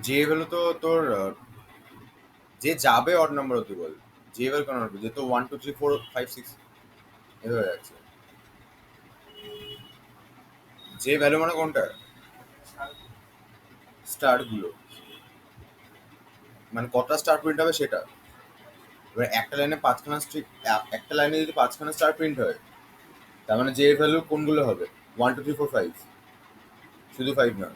যে ভ্যালু তো তোর যে যাবে অড নাম্বার হতে বল, যে ভ্যালু কেন হবে, যে তো 1 2 3 4 5 6 এভাবে যাচ্ছে। যে ভ্যালু মানে কোনটা? স্টার গুলো, মানে কটা স্টার প্রিন্ট হবে সেটা। এবার একটা লাইনে পাঁচখানা একটা লাইনে যদি পাঁচখানা স্টার প্রিন্ট হয়, তার মানে যে ভ্যালু কোনগুলো হবে? 1 2 3 4 5, শুধু 5 না।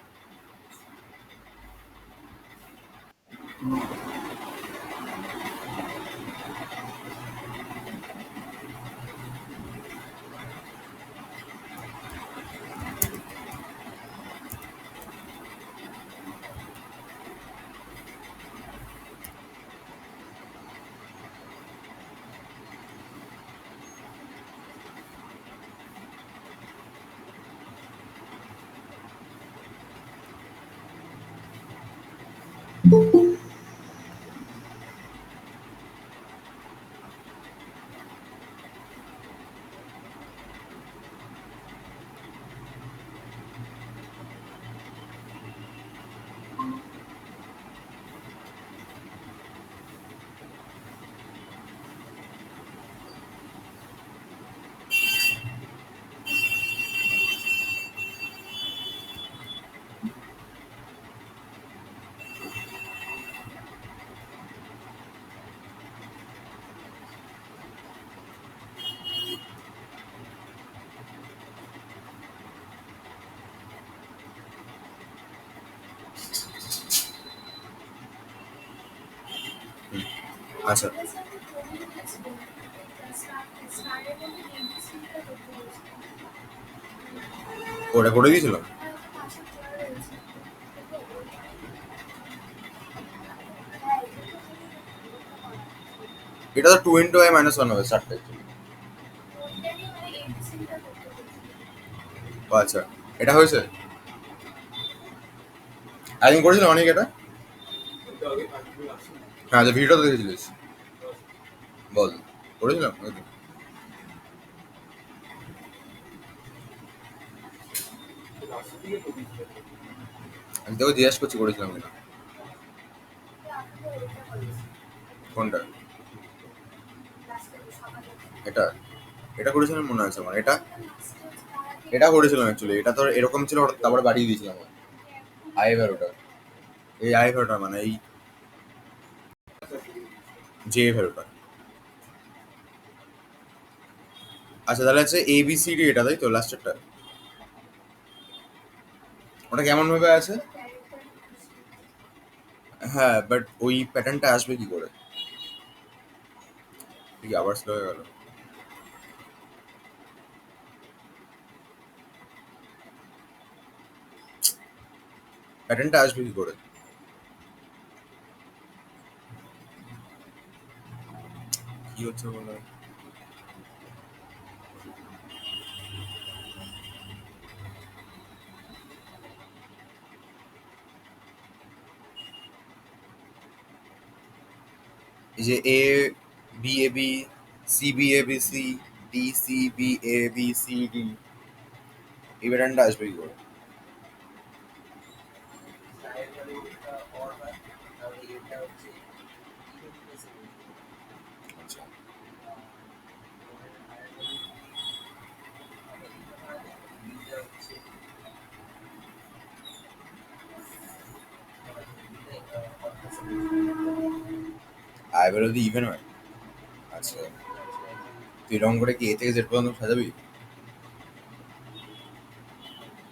আচ্ছা, ওটা করে দিয়েছিলাম। এটা তো 2 × i - 1 হবে চারটা actually। ও আচ্ছা, এটা হয়েছে। একদিন করেছিলাম অনেক এটা। হ্যাঁ, যে ভিডিওটা দেখেছিলিস, বল। করেছিলাম ওইদিন। আমি তোকে জিজ্ঞেস করছি করেছিলাম কিনা। কোনটা? এটা এটা করেছিলাম মনে আছে আমার। এটা এটা করেছিলাম অ্যাকচুয়ালি। এটা তোর এরকম ছিল, হঠাৎ তারপরে বাড়িয়ে দিয়েছিলাম। আই ভ্যালুটা, এই আই ভ্যালুটা মানে এই যে ভ্যালুটা। আচ্ছা, তাহলে হচ্ছে এ বি সি ডি, এটা তাই তো লাস্টেরটা। ওটা কেমন ভাবে আছে? হ্যাঁ, বাট ওই প্যাটার্নটা আসবে কি করে? ঠিক আবার স্লো হয়ে গেল। প্যাটার্নটা আসবে কি করে? কি হচ্ছে বলো? এই যে A B A B, C B A B C, D C B A B C D, এই প্যাটার্নটা আসবে কি করে? আচ্ছা, আই ভ্যালু যদি ইভেন হয়। আচ্ছা, তুই এরকম করে কি এ থেকে জেড পর্যন্ত সাজাবি?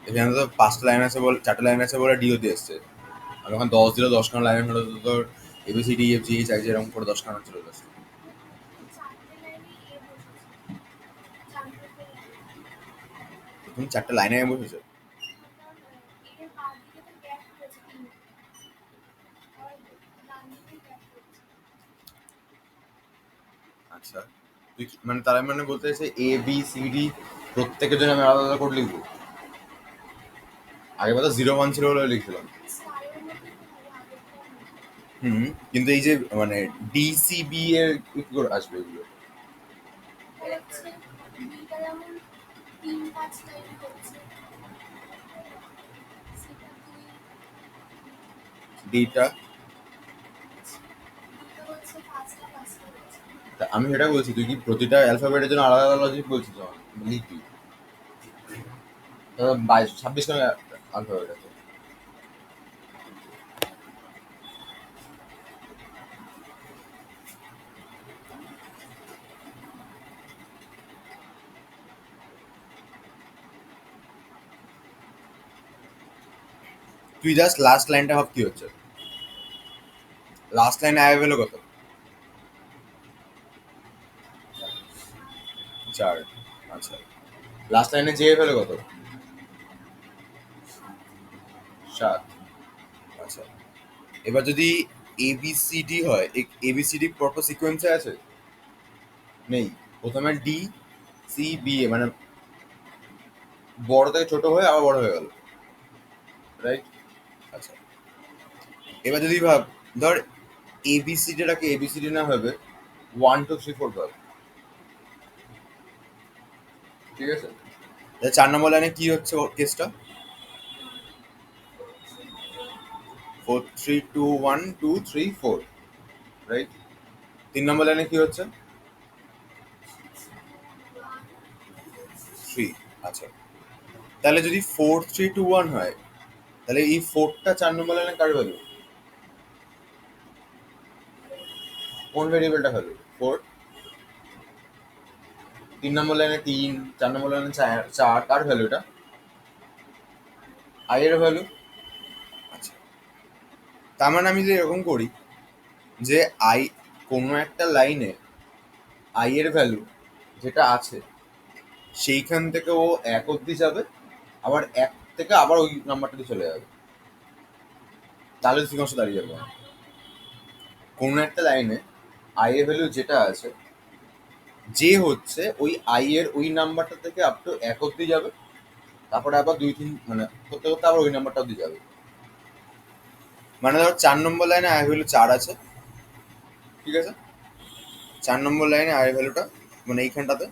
এখানে তো পাঁচটা লাইন আছে বলে, চারটা লাইন আছে বলে ডিও দিয়ে এসছে। আর ওখানে 10 দিলে 10খানা লাইন হলো তো তোর ABC D F G H I, এরকম করে 10খানা চলে যাচ্ছে। তুমি চারটা লাইনে বসেছো? আচ্ছা, তুই মানে তার মানে বলতে চাইছে এ বি সি ডি প্রত্যেকের জন্য আমি আলাদা আলাদা করে লিখবো? আগে কথা 0 1 ছিল বলে লিখছিলাম। হুম, কিন্তু এই যে মানে ডি সি বি এর কি করে আসবে এগুলো? ডিটা, আমি সেটা বলছি, তুই কি প্রতিটা অ্যালফাবেটের জন্য আলাদা আলাদা লজিক বলছিস? লিখবি 26 খানা অ্যালফাবেট আছে। তুই জাস্ট লাস্ট লাইনটা ভাব কি হচ্ছে। লাস্ট লাইন আয় হলো কত? 4। আচ্ছা, লাস্ট লাইনে যে হলো কত? 7। আচ্ছা, এবার যদি এবিসিডি হয়, এবিসিডি প্রপার সিকোয়েন্সে আছে? নেই। প্রথমে ডি সি বি এ, মানে বড় থেকে ছোট হয়ে আবার বড় হয়ে গেল, রাইট? আচ্ছা, এবার যদি ভাব, ধর এবিসিডিটাকে এবিসিডি না হবে 1 2 3 4 ভাব, ঠিক আছে? 4 নম্বর লাইনে কি হচ্ছে কেসটা? 4 3 2 1 2 3 4, রাইট? 3 নম্বর লাইনে কি হচ্ছে? 3। আচ্ছা, তাহলে যদি 4 3 2 1 হয়, তাহলে এই 4টা 4 নম্বর লাইনে কার ভ্যালু? কোন ভেরিয়েবলটা ভ্যালু? 4। 3 নম্বর লাইনে 3, 4 নম্বর লাইনে 4, কার ভ্যালু এটা? আই এর ভ্যালু। আচ্ছা, তার মানে আমি যদি এরকম করি যে আই, কোনো একটা লাইনে আই এর ভ্যালু যেটা আছে সেইখান থেকে ও 1 অবধি যাবে, আবার 1 থেকে আবার ওই নাম্বারটাতে চলে যাবে, তাহলে সিকোয়েন্স দাঁড়িয়ে যাবে। কোনো একটা লাইনে আই এর ভ্যালু যেটা আছে, যে হচ্ছে ওই আই এর ওই নাম্বারটা থেকে আপ টু 1 অবধি যাবে, তারপরে আবার 2 3 মানে করতে করতে আবার ওই নাম্বারটা অবধি যাবে। মানে ধর 4 নম্বর লাইনে আই ভ্যালু 4 আছে, ঠিক আছে? 4 নম্বর লাইনে আই ভ্যালুটা, মানে এইখানটাতে,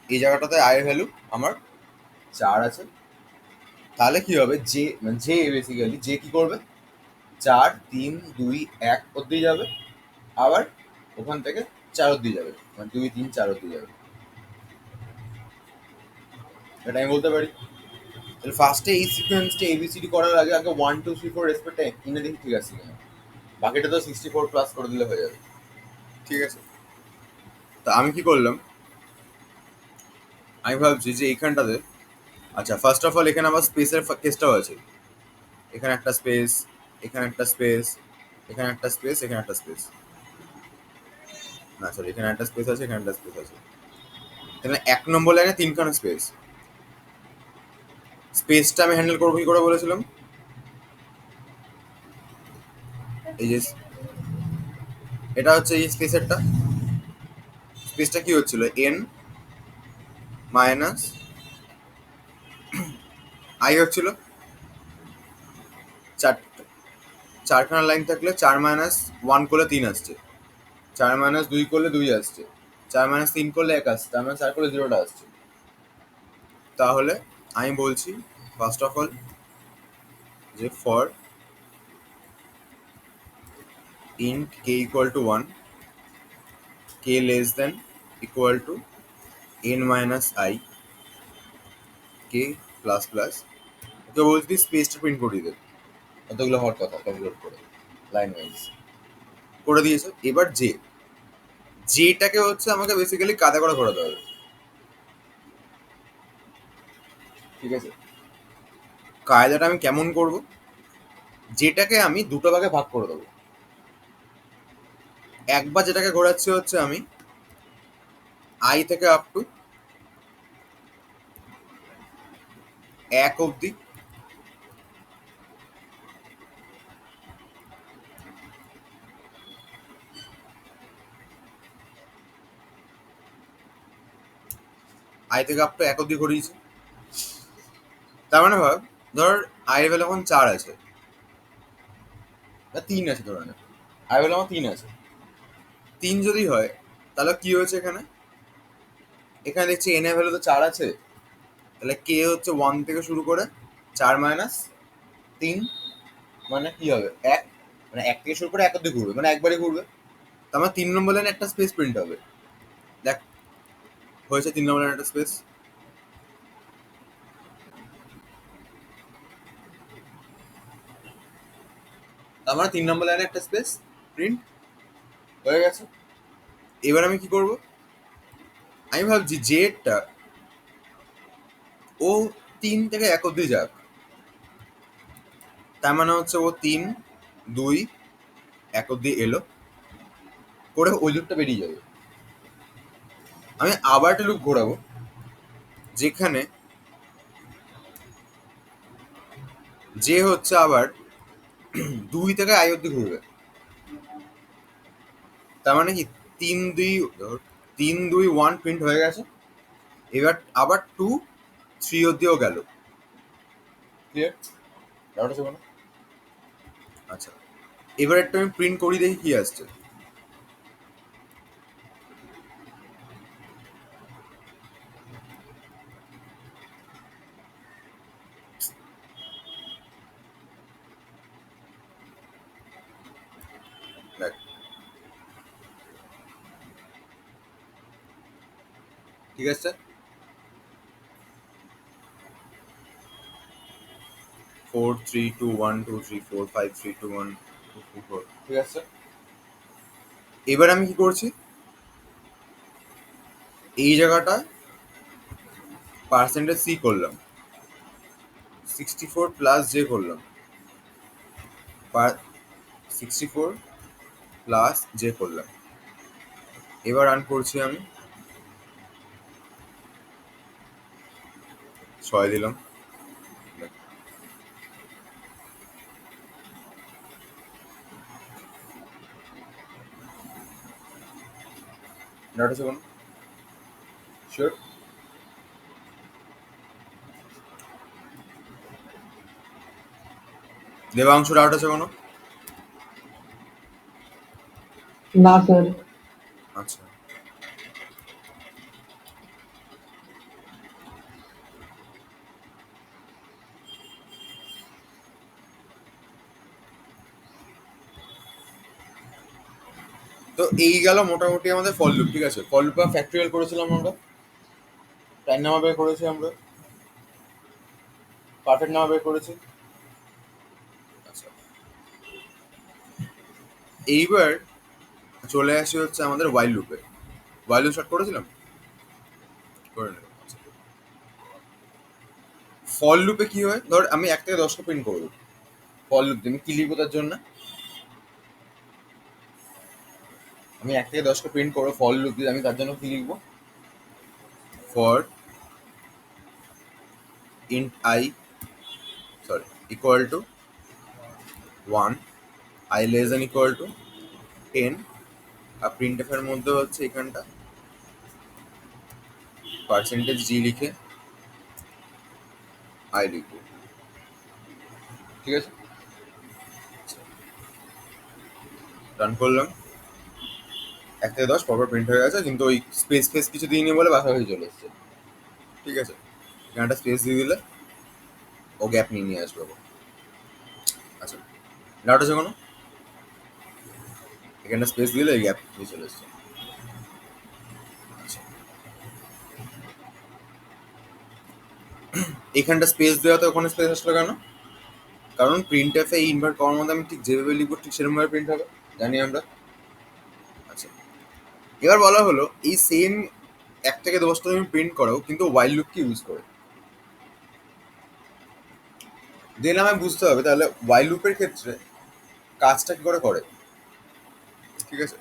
এই জায়গাটাতে আই ভ্যালু আমার 4 আছে। তাহলে কি হবে, যে মানে যে বেসিক্যালি যে কি করবে, 4 3 2 1 অবধি যাবে, আবার ওখান থেকে 4 অবধি যাবে, মানে 2 3 4 অবধি যাবে। এটা আমি বলতে পারি। তাহলে ফার্স্টে এই সিকোয়েন্সটা এবিসিডি করার আগে আগে 1 2 3 4 রেসপেক্টে কিনে দেখি ঠিক আছে কিনা। বাকিটা তো 64 প্লাস করে দিলে হয়ে যাবে, ঠিক আছে? তা আমি কি করলাম, আমি ভাবছি যে এইখানটাতে, আচ্ছা ফার্স্ট অফ অল এখানে আবার স্পেসের কেসটাও আছে। এখানে একটা স্পেস, এখানে একটা স্পেস, এখানে একটা স্পেস, এখানে একটা স্পেস, না সরি, এখানে একটা স্পেস আছে, এখানে একটা স্পেস আছে। তাহলে 1 নম্বর লাইনে 3খানা স্পেস। স্পেসটা আমি হ্যান্ডেল করবো কি করে বলেছিলাম? এই যে এটা হচ্ছে এই স্পেসেরটা, স্পেসটা কি হচ্ছিল, এন মাইনাস আই হচ্ছিল। চার, 4খানা লাইন থাকলে 4 মাইনাস 1 করলে 3 আসছে, 4 মাইনাস 2 করলে 2 আসছে, 4 মাইনাস 3 করলে 1 আসছে, 4 মাইনাস 4 করলে 0টা আসছে। তাহলে আমি বলছি ফার্স্ট অফ অল যে for int k equal to 1, k less than equal to n minus I, k plus plus, ওকে বলছি স্পেসটা প্রিন্ট করে দিতে, কতগুলো হওয়ার কথা ক্যালকুলেট করে লাইন ওয়াইজ করে দিয়েছে। এবার যেটাকে হচ্ছে আমাকে বেসিক্যালি কাদা করে ঘোরাতে হবে, ঠিক আছে? কায়দাটা আমি কেমন করব, যেটাকে আমি দুটো ভাগে ভাগ করে দেবো। একবার যেটাকে ঘোরাচ্ছি হচ্ছে আমি আই থেকে আপ টু 1 অবধি, আই থেকে আপ টু 1 অবধি ঘুরিয়েছি। তার মানে ভাব, ধর আই এর ভ্যালু এখন 4 আছে, না 3 আছে, ধরে নে আই ভ্যালু আমার 3 আছে। 3 যদি হয় তাহলে কি হয়েছে এখানে, এখানে দেখছি এন এর ভ্যালু তো 4 আছে, তাহলে কে হচ্ছে 1 থেকে শুরু করে 4 মাইনাস 3 মানে কি হবে 1, মানে 1 থেকে শুরু করে 1 অব্দি ঘুরবে, মানে একবারই ঘুরবে। তার মানে 3 নম্বর লাইনে একটা স্পেস প্রিন্ট হবে। দেখ হয়েছে 3 নম্বর লাইনে একটা স্পেস। তার মানে 3 নম্বর লাইনে একটা স্পেস প্রিন্ট হয়ে গেছে। এবার আমি কি করব, আমি ভাবছি জেডটা ও 3 থেকে 1 অব্দি যাক। তার মানে হচ্ছে ও 3 2 1 অব্দি এলো করে ওই লুপটা বেরিয়ে যাবে। আমি আবার একটা লুপ ঘোরাবো যেখানে যে হচ্ছে আবার 2 থেকে আই অব্দি ঘুরবে। তার মানে কি 3 2 প্রিন্ট হয়ে গেছে। এবার আবার 2 3 অব্দিও গেল। ক্লিয়ার? ডাউট আছে কোনো? আচ্ছা, এবার একটা আমি প্রিন্ট করি, দেখি কি আসছে। দেখ ঠিক আছে, 4 3 2 1 2 3 4 5 3 2 1 2 3 4, ঠিক আছে। এবার আমি কি করছি, এই জায়গাটা পার্সেন্টেজ সি করলাম, 64 প্লাস জে করলাম, 64 প্লাস জে করলাম। এবার রান করছি আমি, 6 দিলাম। ডাউট আছে কোনো? শিওর? দেবাংশ ডাউট আছে কোনো? না স্যার। আচ্ছা, তো এই গেল মোটামুটি আমাদের ফল লুপ। ঠিক আছে, ফল লুপ ফ্যাক্টরিয়াল করেছিলাম আমরা, টাইম নামা বের করেছি আমরা, পারফেক্ট নামা বের করেছি। আচ্ছা, এইবার চলে আসি হচ্ছে আমাদের ওয়াইল লুপে। ওয়াইল লুপ স্টার্ট করেছিলাম, করে নেব। আচ্ছা, ফল লুপে কি হয়, ধর আমি 1 থেকে 10কে প্রিন্ট করবো। ফল লুপ আমি কি লিখবো তার জন্য, আমি 1 থেকে 10কে প্রিন্ট করবো ফল লুপ দিয়ে, আমি তার জন্য কি লিখবো, for int I sorry equal to 1, I less than equal to 10, আর প্রিন্ট এর মধ্যে হচ্ছে এখানটা পার্সেন্টেজ জি লিখে আই লিখবো। ঠিক আছে, রান করলাম, 1 থেকে 10 পরপর প্রিন্ট হয়ে গেছে, কিন্তু ওই স্পেস ফেস কিছু দিইনি বলে বাসা হয়ে চলে এসছে। ঠিক আছে, এখানে একটা স্পেস দিয়ে দিলে ও গ্যাপ নিয়ে নিয়ে আসবে। আচ্ছা, ডাউট আছে কোনো? এখানে স্পেস দিলে গ্যাপ নিয়ে চলে এসছে। আচ্ছা, এখানটা স্পেস দেওয়াতে ওখানে স্পেস আসলো কেন? কারণ প্রিন্ট এফে এই ইনভার্ট করার মধ্যে আমি ঠিক যেভাবে লিখবো ঠিক সেরকমভাবে প্রিন্ট হবে, জানি আমরা। আচ্ছা, এবার বলা হলো এই সেম 1 থেকে 10টা তুমি প্রিন্ট করো কিন্তু ওয়াইল লুপকে ইউজ করে। দেন আমায় বুঝতে হবে তাহলে ওয়াইল লুপের ক্ষেত্রে কাজটা কি করে করে। ঠিক আছে,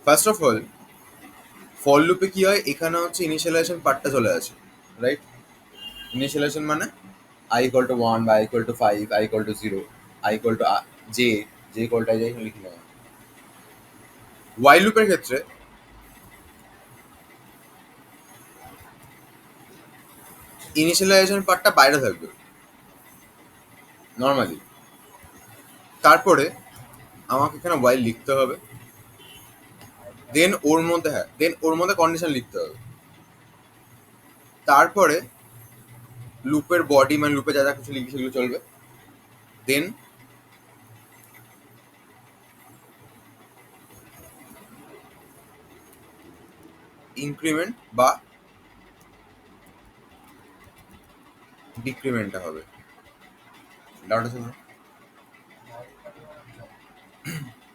ফার্স্ট অফ অল ফর লুপে কি হয়, এখানে হচ্ছে ইনিশিয়ালাইজেশন পার্টটা চলে আসে, রাইট? ইনিশিয়ালাইজেশন মানে আই ইকুয়াল টু 1 বা I equal to 5, I equal to 0, I equal to J, J equal to যাই লিখি না। ওয়াইল লুপের ক্ষেত্রে ইনিশিয়ালাইজেশন পার্টটা বাইরে থাকবে নর্মালি। তারপরে আমাকে এখানে ওয়াইল লিখতে হবে, দেন ওর মধ্যে কন্ডিশন লিখতে হবে। তারপরে লুপের বডি মানে লুপে যা যা কিছু লিখবি সেগুলো চলবে। দেন ইনক্রিমেন্ট বা ডিক্রিমেন্টটা হবে। ডাউট আছে না?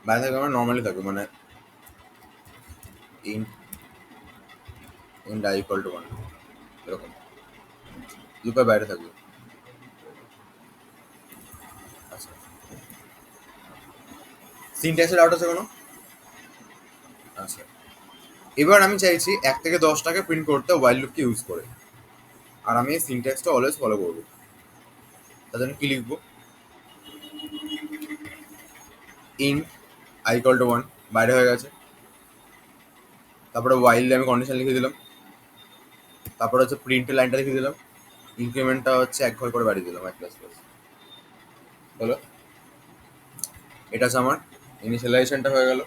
বাইরে থাকবে মানে নর্মালি থাকবে, মানে int int I equal to 1 এরকম লুপের বাইরে থাকবে। আচ্ছা, সিনট্যাক্সের ডাউট আছে কোনো? আচ্ছা, এবার আমি চাইছি 1 থেকে 10টাকে প্রিন্ট করতে ওয়াইল লুপকে ইউজ করে, আর আমি এই সিনট্যাক্সটা অলওয়েজ ফলো করবো। তার জন্য কি লিখবো? ইন্ট আই ইকুয়াল টু 1 বাইরে হয়ে গেছে, তারপরে ওয়াইল আমি কন্ডিশন লিখে দিলাম, তারপরে হচ্ছে প্রিন্টের লাইনটা লিখে দিলাম, ইনক্রিমেন্টটা হচ্ছে 1 ঘর করে বাড়িয়ে দিলাম 1 প্লাস প্লাস হলো। এটা হচ্ছে আমার ইনিশিয়ালাইজেশনটা হয়ে গেল।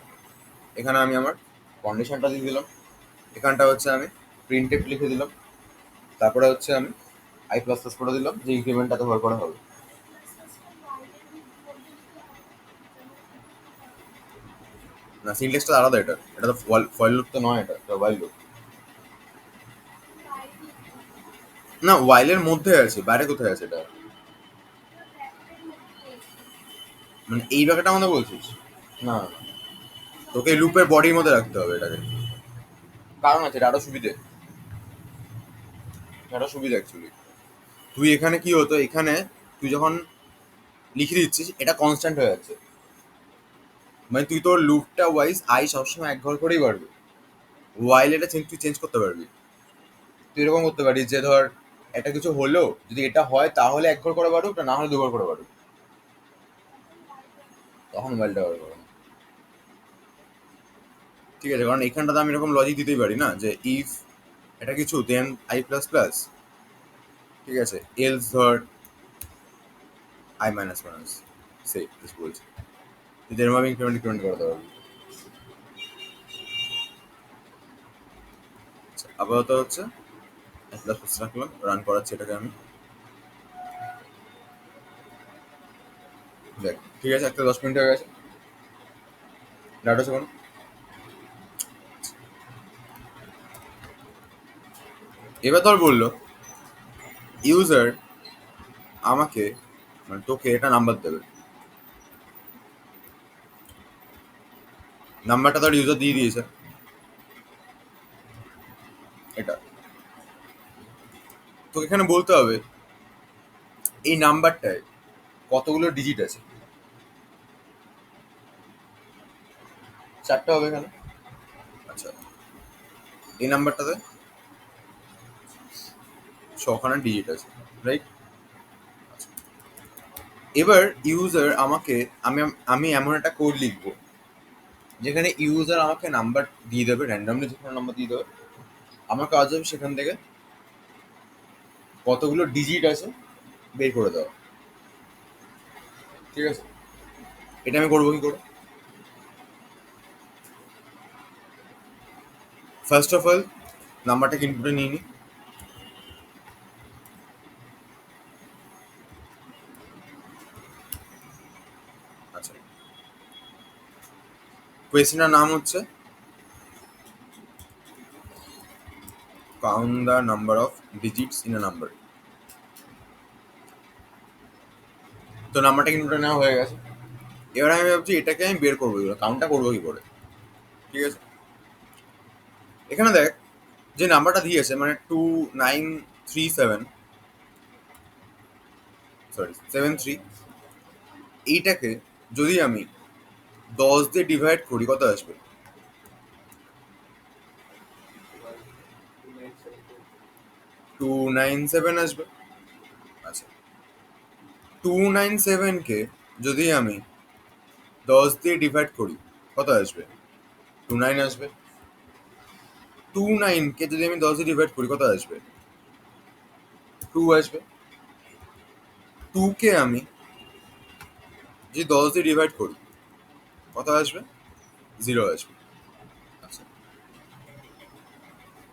এখানে আমি আমার কন্ডিশনটা দিয়ে দিলাম, এখানটা হচ্ছে আমি প্রিন্টে লিখে দিলাম, তারপরে হচ্ছে আমি আই প্লাস প্লাস করে দিলাম যে ইনক্রিমেন্টটাতে ভর করা হবে। না, সিনট্যাক্সটা আলাদা, এটা এটা তো ফয়েল লুপ তো নয়, এটা ওয়াইল লুপ। না, ওয়াইলের মধ্যে আছে, বাইরে কোথায় আছে এটা? মানে এই ব্যাপারটা আমাদের বলছিস? না না, তোকে লুপের বডির মধ্যে রাখতে হবে এটাকে। কারণ আছে, এটা আরো সুবিধে, এটা সুবিধা অ্যাকচুয়ালি। তুই এখানে কি হতো, এখানে তুই যখন লিখে দিচ্ছিস এটা কনস্ট্যান্ট হয়ে যাচ্ছে, মানে তুই তোর লুপটা ওয়াইজ আই সবসময় 1 ঘর করেই বাড়বে। ওয়াইল এটা তুই চেঞ্জ করতে পারবি। তুই এরকম করতে পারিস যে ধর একটা কিছু হলো, যদি এটা হয় তাহলে 1 ঘর করে বাড়ুক, না হলে 2 ঘর করে বাড়ুক, তখন ওয়াইলটা বাড়বে। ঠিক আছে, কারণ এখানটাতে আমি এরকম লজিক দিতেই পারি না যে ইফ এটা কিছু দেন আই প্লাস প্লাস, ঠিক আছে, এলস ধর আই মাইনাস মাইনাস, সেই বলছি তুই যেরকম ইনক্রিমেন্ট ডিক্রিমেন্ট করতে পারবি। আচ্ছা, আপাতত হচ্ছে এক প্লাস প্লাস রাখলাম, রান করাচ্ছি এটাকে আমি। দেখ ঠিক আছে, একটা 10 মিনিট হয়ে গেছে, ডাটা আছে কোনো? এবার ধর বললো ইউজার আমাকে, মানে তোকে এটা নাম্বার দেবে, নাম্বারটা ধর ইউজার দিয়ে দিয়েছে এটা, তোকে এখানে বলতে হবে এই নাম্বারটায় কতগুলো ডিজিট আছে। 4টা হবে এখানে। আচ্ছা, এই নাম্বারটাতে 6খানা ডিজিট আছে, রাইট? এবার ইউজার আমাকে, আমি আমি এমন একটা কোড লিখবো যেখানে ইউজার আমাকে নাম্বার দিয়ে দেবে, র্যান্ডমলি যেখানে নাম্বার দিয়ে দেবে, আমার কাজ হবে সেখান থেকে কতগুলো ডিজিট আছে বের করে দেওয়া। ঠিক আছে, এটা আমি করবো কি করে? ফার্স্ট অফ অল নাম্বারটাকে ইনপুটে নিয়ে নিই। আচ্ছা, কোয়েশ্চেনের নাম হচ্ছে count the number of digits in a number. তো নাম্বারটা ইনপুটে নেওয়া হয়ে গেছে, এবার আমি ভাবছি এটাকে আমি বের করবো, কাউন্টটা করবো কি করে। ঠিক আছে, এখানে দেখ যে নাম্বারটা দিয়েছে মানে 2937, সরি 73, এইটাকে যদি আমি 10 দিয়ে ডিভাইড করি কত আসবে? 297 আসবে। আচ্ছা, 297কে যদি আমি 10 দিয়ে ডিভাইড করি কত আসবে? 29 আসবে। 29কে যদি আমি 10 দিয়ে ডিভাইড করি কত আসবে? 2 আসবে। 2কে আমি যদি 10 দিয়ে ডিভাইড করি কত আসবে? 0 আসবে। আচ্ছা,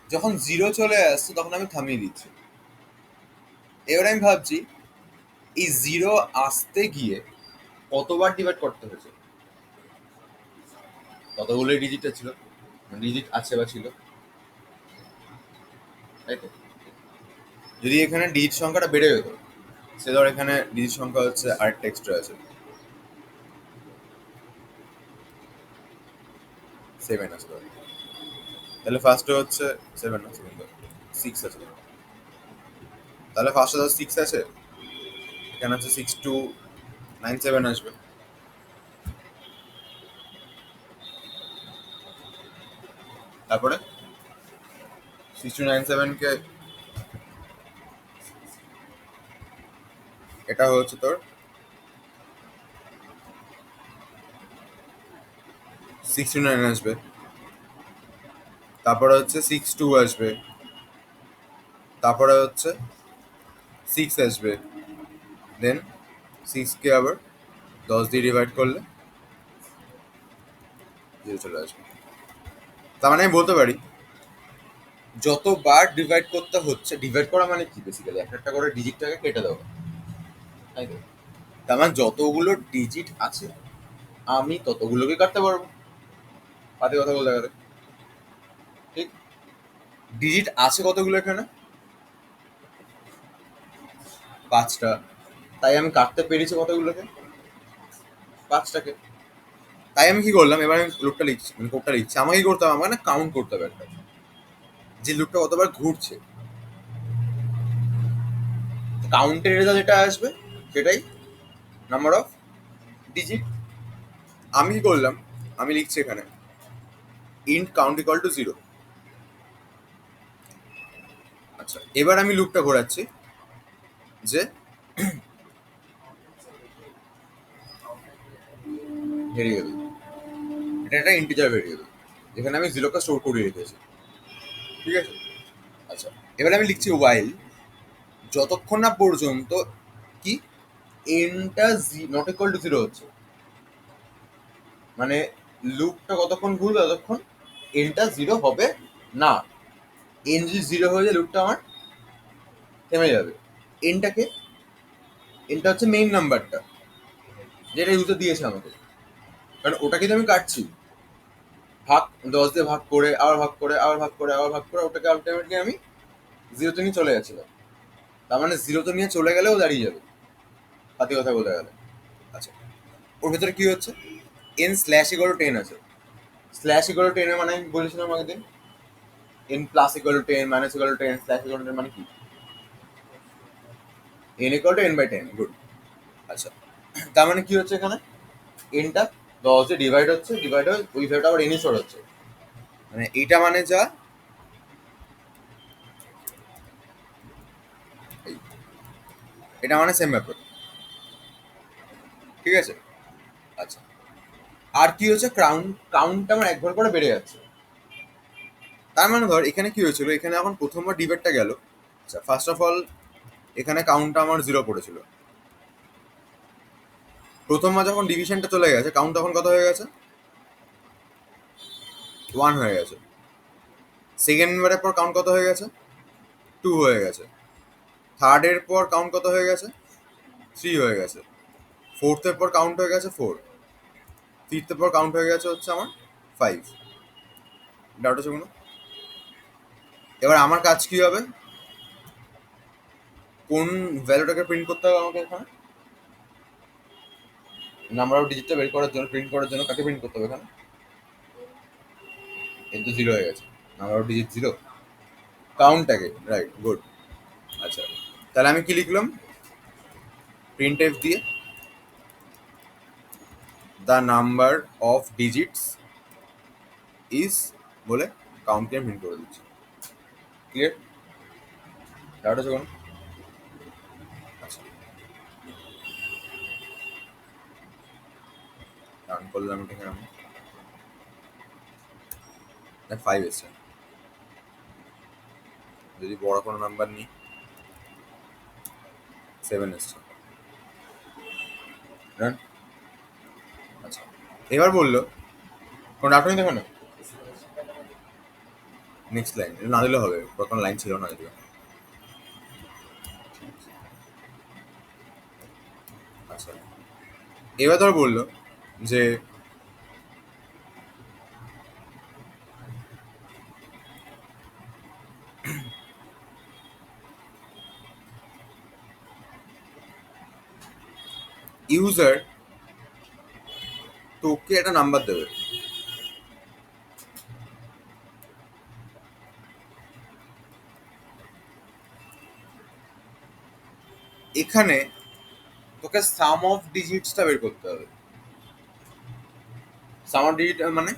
যখন 0 চলে আসছে তখন আমি থামিয়ে দিচ্ছি। এবার আমি ভাবছি এই জিরো আসতে গিয়ে কতবার ডিভাইড করতে হয়েছে, কতগুলো ডিজিটটা ছিল, ডিজিট আছে বা ছিল, তাই তো? যদি এখানে ডিজিট সংখ্যাটা বেড়ে যেত, সে ধর এখানে ডিজিট সংখ্যা হচ্ছে আরেকটা এক্সট্রা আছে, 7 আছে ধর। তাহলে ফার্স্টে হচ্ছে 7 আছে, কিন্তু 6 আছে। তাহলে ফার্স্টে ধর 6 আছে, এখানে হচ্ছে 6297 আসবে। তারপরে 6297 কে এটা হচ্ছে তোর 69 আসবে, তারপরে হচ্ছে 62 আসবে, তারপরে হচ্ছে 6 আসবে, দেন 6 কে আবার 10 দিয়ে ডিভাইড করলে 0 চলে আসবে। তার মানে আমি বলতে পারি যতবার ডিভাইড করতে হচ্ছে, ডিভাইড করা মানে কি বেসিক্যালি একটা একটা করে ডিজিটটাকে কেটে দেওয়া, তাই তো? তার মানে যতগুলো ডিজিট আছে আমি ততগুলোকে কাটতে পারবো, হাতে কথা বলতে গেলে, ঠিক? ডিজিট আছে কতগুলো এখানে? 5টা। তাই আমি কাটতে পেরেছি কতগুলোকে? 5টাকে। তাই আমি কি করলাম, এবার আমি লুপটা লিখছি, মানে কোডটা লিখছি, আমাকে কি করতে হবে, আমাকে না কাউন্ট করতে হবে একটা, যে লুপটা কতবার ঘুরছে। কাউন্টের রেজাল্ট যেটা আসবে সেটাই নাম্বার অফ ডিজিট। আমি কি করলাম, আমি লিখছি এখানে ইন্ট কাউন্ট ইকুয়াল টু 0। আচ্ছা, এবার আমি লুপটা ঘোরাচ্ছি যে ভেরিয়েবল, এটা একটা ইন্টিজার ভেরিয়েবল, যেখানে আমি 0কে স্টোর করে রেখেছি, ঠিক আছে? আচ্ছা, এবার আমি লিখছি ওয়াইল যতক্ষণ না পর্যন্ত কি এনটা নট ইকুয়াল টু 0 হচ্ছে, মানে লুপটা কতক্ষণ ঘুরবে ততক্ষণ এনটা 0 হবে না। এন যদি 0 হয়ে যায় লুপটা আমার থেমে যাবে। এনটাকে, এনটা হচ্ছে মেইন নাম্বারটা যেটা ইউজার দিয়েছে আমাকে, কারণ ওটা কিন্তু আমি কাটছি, ভাগ 10 দিয়ে ভাগ করে আবার ভাগ করে আবার ভাগ করে আবার ভাগ করে ওটাকে আলটিমেটলি আমি 0তে নিয়ে চলে যাচ্ছিলাম। তার মানে 0তে নিয়ে চলে গেলেও দাঁড়িয়ে যাবে, হাতে কথা বলতে গেলে। আচ্ছা, ওর ভেতরে কি হচ্ছে, এন স্ল্যাশ ইকুয়াল টু 10 আছে। স্ল্যাশ ইকুয়াল টু 10 এর মানে আমি বলেছিলাম আগের দিন N plus equal to 10 minus equal to 10 slash equal to 10 মানে কি, N equal to N by 10। Good. আচ্ছা, তার মানে কি হচ্ছে এখানে, এনটা 10 দিয়ে ডিভাইড হচ্ছে, ডিভাইড হয়ে ওই ভ্যালুটা আবার এনই স্টোর হচ্ছে, মানে এইটা মানে যা এই, এটা মানে সেম ব্যাপার, ঠিক আছে? আচ্ছা, আর কি হচ্ছে, কাউন্টটা আমার একবার করে বেড়ে যাচ্ছে। তার মানে ধর এখানে কি হয়েছিল, এখানে এখন প্রথমবার ডিভাইডটা গেল। আচ্ছা, ফার্স্ট অফ অল এখানে কাউন্টটা আমার 0 পড়েছিল, প্রথমবার যখন ডিভিশনটা চলে গেছে কাউন্ট তখন কত হয়ে গেছে, 1 হয়ে গেছে। সেকেন্ড বারের পর কাউন্ট কত হয়ে গেছে, 2 হয়ে গেছে। থার্ডের পর কাউন্ট কত হয়ে গেছে, 3 হয়ে গেছে। ফোর্থের পর কাউন্ট হয়ে গেছে 4। ফিফথের পর কাউন্ট হয়ে গেছে হচ্ছে আমার 5। ডাউট আছে কোনো? এবার আমার কাজ কি হবে, কোন ভ্যালুটাকে প্রিন্ট করতে হবে আমাকে এখানে, নাম্বার অফ ডিজিটটা বের করার জন্য, প্রিন্ট করার জন্য কাকে প্রিন্ট করতে হবে এখানে, এর তো 0 হয়ে গেছে, নাম্বার অফ ডিজিট 0, কাউন্টটাকে, রাইট, গুড। আচ্ছা, তাহলে আমি কি লিখলাম, প্রিন্ট এফ দিয়ে the number of digits is বলে কাউন্টকে প্রিন্ট করে দিচ্ছি। ক্লিয়ার? ডাউট আছে কোনো? আচ্ছা, রান করলাম এটাকে আমি, 5 এসছে। যদি বড় কোনো নাম্বার নিই 7 এসছে। রান। আচ্ছা, এবার বললো কোনো ডাউট নেই, দেখো না নেক্সট লাইন, না দিলে হবে, কোনো লাইন ছিল না যদিও। এবার ধর বললো যে ইউজার তোকে একটা নাম্বার দেবে, এখানে তোকে সাম অফ ডিজিটসটা বের করতে হবে। সাম অফ ডিজিট মানে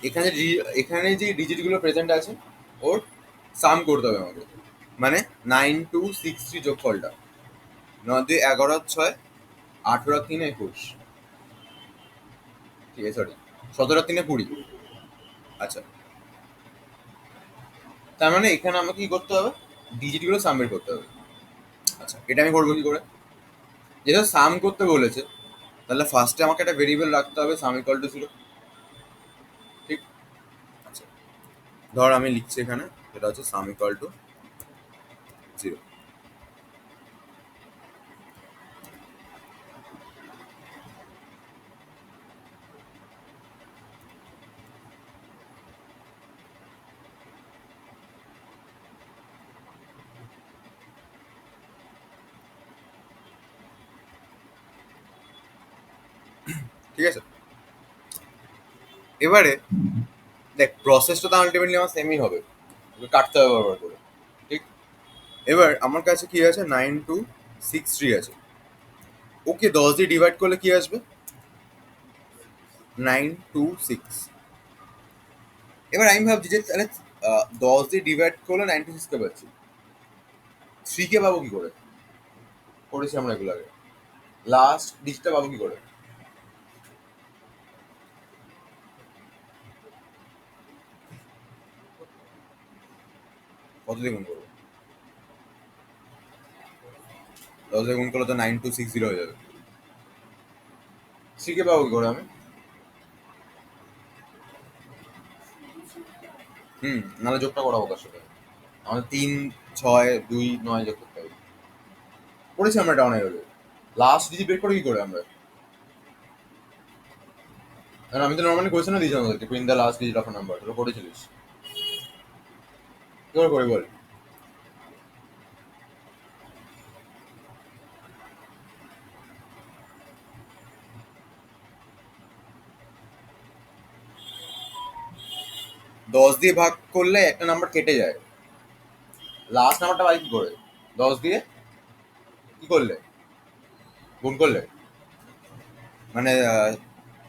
এখানে এখানে যে ডিজিটগুলো প্রেজেন্ট আছে ওর সাম করতে হবে আমাকে, মানে 9263 যোগফলটা 9 11 6 18 3 21, ঠিক আছে, সরি 17 3 20। আচ্ছা, তার মানে এখানে আমাকে কি করতে হবে, ডিজিটগুলো সাম বের করতে হবে। আচ্ছা, এটা আমি করবো কি করে, যেহেতু সাম করতে বলেছে তাহলে ফার্স্টে আমাকে একটা ভেরিয়েবল রাখতে হবে সাম ইকুয়াল টু 0, ঠিক। আচ্ছা, ধর আমি লিখছি এখানে, এটা হচ্ছে সাম ইকুয়াল টু 0। ঠিক আছে, এবারে দেখ প্রসেসটা তো আলটিমেটলি আমার সেমই হবে, ওকে কাটতে হবে ব্যবহার করে, ঠিক। এবার আমার কাছে কি আছে, 9263 আছে, ওকে 10 দিয়ে ডিভাইড করলে কি আসবে, 926। এবার আমি ভাবছি যে তাহলে 10 দিয়ে ডিভাইড করলে 96 কে পাচ্ছি, 3 কে পাবো কি করে, করেছি আমরা এগুলো আগে, লাস্ট ডিজিটটা পাবো কি করে, কত দিয়ে গুণ করবো, 10 দিয়ে গুণ করলে তো 9260 হয়ে যাবে, 3 কে পাবো কি করে আমি, নাহলে যোগটা করাবো তার সাথে, আমাদের 3 6 2 9 যোগ করতে হবে, করেছি আমরা এটা অনেক আগে, লাস্ট ডিজিট বের করে কি করে আমরা, কারণ আমি তো নর্মালি কোয়েশ্চেনও দিয়েছি আমাদেরকে print the last digit of number, তোরা করেছিলিস, কি করে করি বল, 10 দিয়ে ভাগ করলে একটা নাম্বার কেটে যায়, লাস্ট নাম্বারটা পাই কি করে, 10 দিয়ে কি করলে, গুণ করলে, মানে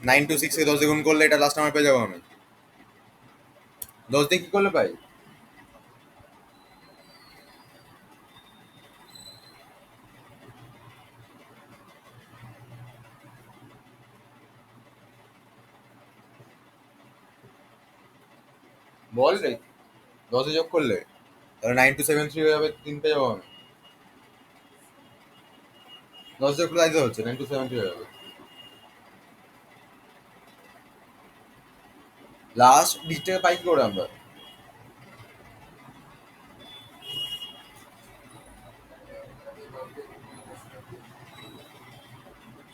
926 কে 10 দিয়ে গুণ করলে এটা লাস্ট নাম্বার পেয়ে যাবো আমি, 10 দিয়ে কি করলে পাই, বল রে, 10 যোগ করলে তাহলে 9273 হয়ে যাবে, 3 পেয়ে যাবো আমি, 10 যোগ করলে তাই তো হচ্ছে 9273 হয়ে যাবে, লাস্ট ডিজিটটা পাই কি করে আমরা,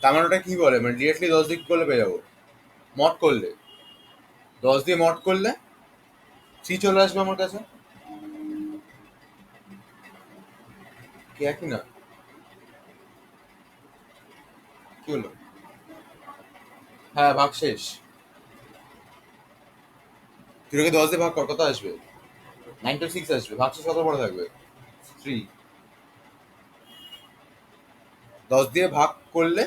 তার মানে ওটা কি বলে, মানে ডিরেক্টলি 10 দিয়ে কি করলে পেয়ে যাবো, মড করলে, 10 দিয়ে মড করলে 3 চলে আসবে আমার কাছে, কি একই না, কি হলো, হ্যাঁ ভাগ শেষ, তুই ওকে 10 দিয়ে ভাগ কর, কত আসবে, 926 আসবে, ভাগ শেষ কত পরে থাকবে, 3, 10 দিয়ে ভাগ করলে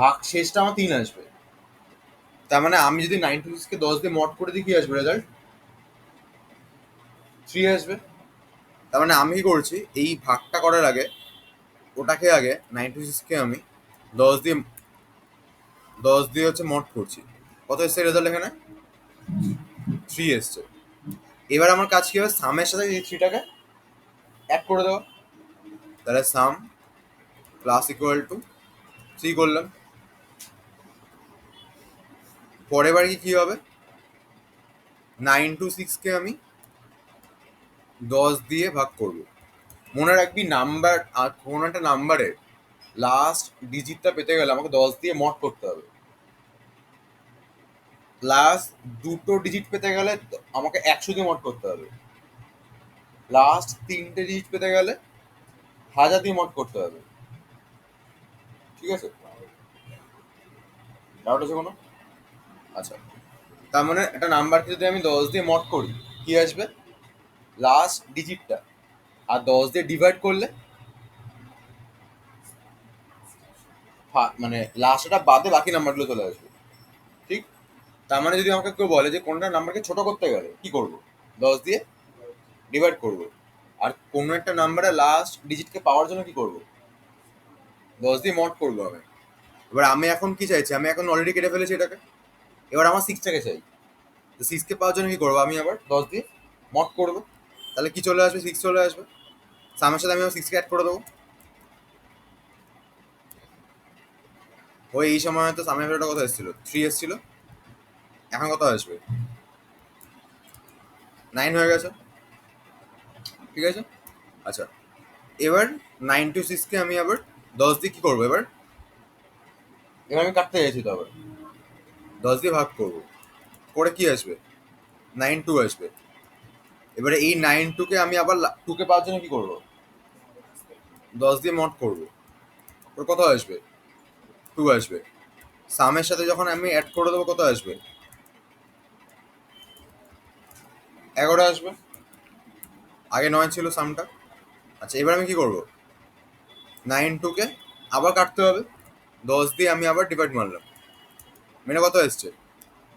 ভাগ শেষটা আমার 3 আসবে, তার মানে আমি যদি 96 কে 10 দিয়ে মড করে দিই কি আসবে রেজাল্ট, 3 আসবে, তার মানে আমি কি করছি এই ভাগটা করার আগে ওটাকে আগে 96 কে আমি 10 দিয়ে 10 দিয়ে হচ্ছে মড করছি, কত এসছে রেজাল্ট এখানে, 3 এসছে। এবার আমার কাজ কি হবে, সামের সাথে এই 3টাকে অ্যাড করে দেওয়া, তাহলে সাম প্লাস ইকুয়াল টু 3 করলাম, পরের বার কি হবে, 926 কে আমি 10 দিয়ে ভাগ করব, মনে রাখবি নাম্বার আর কোন একটা নাম্বারের লাস্ট ডিজিটটা পেতে গেলে আমাকে 10 দিয়ে মড করতে হবে। লাস্ট দুটো ডিজিট পেতে গেলে আমাকে 100 দিয়ে মড করতে হবে। লাস্ট তিনটে ডিজিট পেতে গেলে 1000 দিয়ে মড করতে হবে। ঠিক আছে, ডাউট আছে কোনো? আচ্ছা, তার মানে একটা নাম্বারকে যদি আমি 10 দিয়ে মড করি, কি আসবে? লাস্ট ডিজিটটা, আর 10 দিয়ে ডিভাইড করলে মানে লাস্টটা বাদে বাকি নাম্বারগুলো চলে আসবে। ঠিক, তার মানে যদি আমাকে কেউ বলে যে কোনটা নাম্বারকে ছোট করতে গেলে কি করব, 10 দিয়ে ডিভাইড করব। আর কোনো একটা নাম্বারের লাস্ট ডিজিটকে পাওয়ার জন্য কি করব, 10 দিয়ে মড করবো আমি। এবার আমি এখন কি চাইছি, আমি এখন অলরেডি কেটে ফেলেছি এটাকে, এবার আমার 6টাকে চাই। তো 6কে পাওয়ার জন্য কি করবো, আমি আবার 10 দিয়ে মড করবো। তাহলে কি চলে আসবে, 6 চলে আসবে। সামের সাথে আমি 6কে অ্যাড করে দেবো। ওই এই সময় তো সামের ভ্যালুটা কত এসেছিল, 3 এসেছিল। এখন কত আসবে, 9 হয়ে গেছে। ঠিক আছে, আচ্ছা, এবার 9 to 6কে আমি আবার 10 দিয়ে কি করবো, এবার এবার আমি কাটতে চাইছি, তো আবার 10 দিয়ে ভাগ করবো, করে কি আসবে, 9 2 আসবে। এবারে এই 9 2কে আমি আবার 2কে পাওয়ার জন্য কি করবো, 10 দিয়ে মড করবো, ওর কত আসবে, 2 আসবে। সামের সাথে যখন আমি অ্যাড করে দেবো কত আসবে, 11 আসবে। আগে 9 ছিল সামটা। আচ্ছা, এবার আমি কি করবো, 9 2কে আবার কাটতে হবে, 10 দিয়ে আমি আবার ডিভাইড মারলাম, মানে কত এসছে,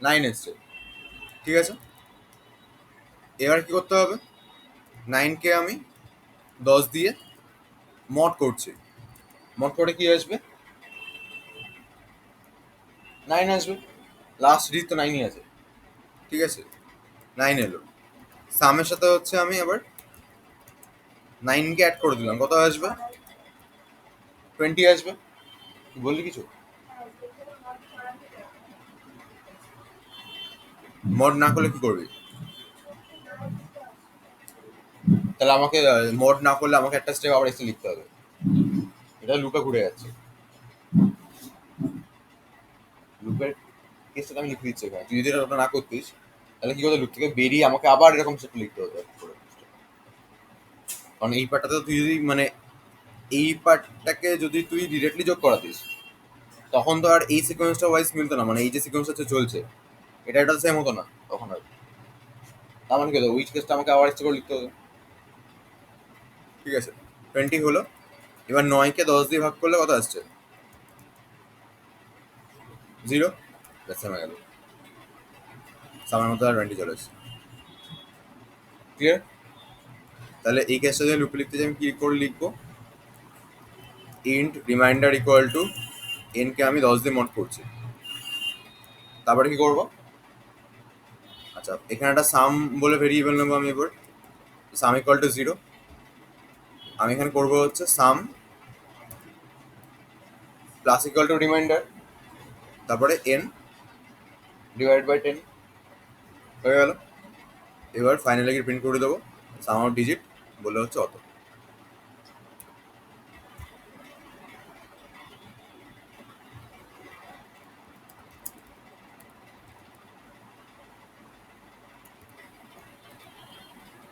9 এসছে। ঠিক আছে, এবার কি করতে হবে, 9কে আমি 10 দিয়ে মড করছি, মড করে কি আসবে, 9 আসবে। লাস্ট ডিজিট তো 9ই আছে। ঠিক আছে, 9 এলো। সামের সাথে হচ্ছে আমি আবার 9কে অ্যাড করে দিলাম, কত আসবে, 20 আসবে। বললি কিছু, মড না করলে কি করবি, তাহলে আমাকে মড না করলে আমাকে একটা স্টেপ আবার এসে লিখতে হবে। এটা লুপে ঘুরে যাচ্ছে, লুপের কেসটা আমি লিখে দিচ্ছি এখানে। তুই যদি এটা না করতিস তাহলে কি হতো, লুপ থেকে বেরিয়ে আমাকে আবার এরকম স্টেপ লিখতে হতো। কারণ এই পার্টটাতে তুই যদি মানে এই পার্টটাকে যদি তুই ডিরেক্টলি যোগ করাতিস, তখন তো আর এই সিকোয়েন্সটা ওয়াইজ মিলতো না, মানে এই যে সিকোয়েন্সটা চলছে এটা সেম হতো না তখন আর। তার মানে কি হতো, উইচ কেসটা আমাকে আবার এক্সট্রা করে লিখতে হতো। ঠিক আছে, 20 হলো। এবার 9কে 10 দিয়ে ভাগ করলে কত আসছে, 0। সেম হয়ে গেল, সামের মধ্যে আর 20 চলে আসছে। ক্লিয়ার? তাহলে এই কেসটা যদি লুপে লিখতে চাই আমি কি করে লিখবো, ইন্ট রিমাইন্ডার ইকুয়াল টু এনকে আমি 10 দিয়ে মড করছি, তারপরে কি করবো, আচ্ছা এখানে একটা সাম বলে ভেরিয়েবল নেবো আমি। এবার সাম ইকুয়াল টু 0, আমি এখানে করবো হচ্ছে সাম প্লাস ইকুয়াল টু রিমাইন্ডার, তারপরে এন ডিভাইড বাই 10 হয়ে গেল। এবার ফাইনালি প্রিন্ট করে দেবো সাম আউট ডিজিট বলে হচ্ছে অত।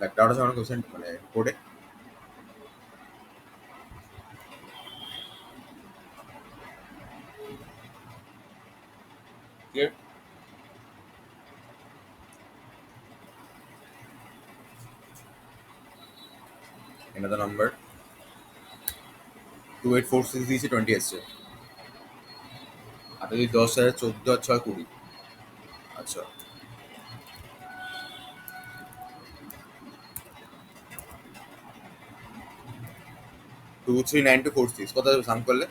একটা হচ্ছে আমার কোশ্চেন মানে কোডে। ক্লিয়ার? another number 2846 দিয়েছি, 20 এসছে। আর যদি 10 হাজার 14 আর 6 20। আচ্ছা, 239246 কত সাম করলে,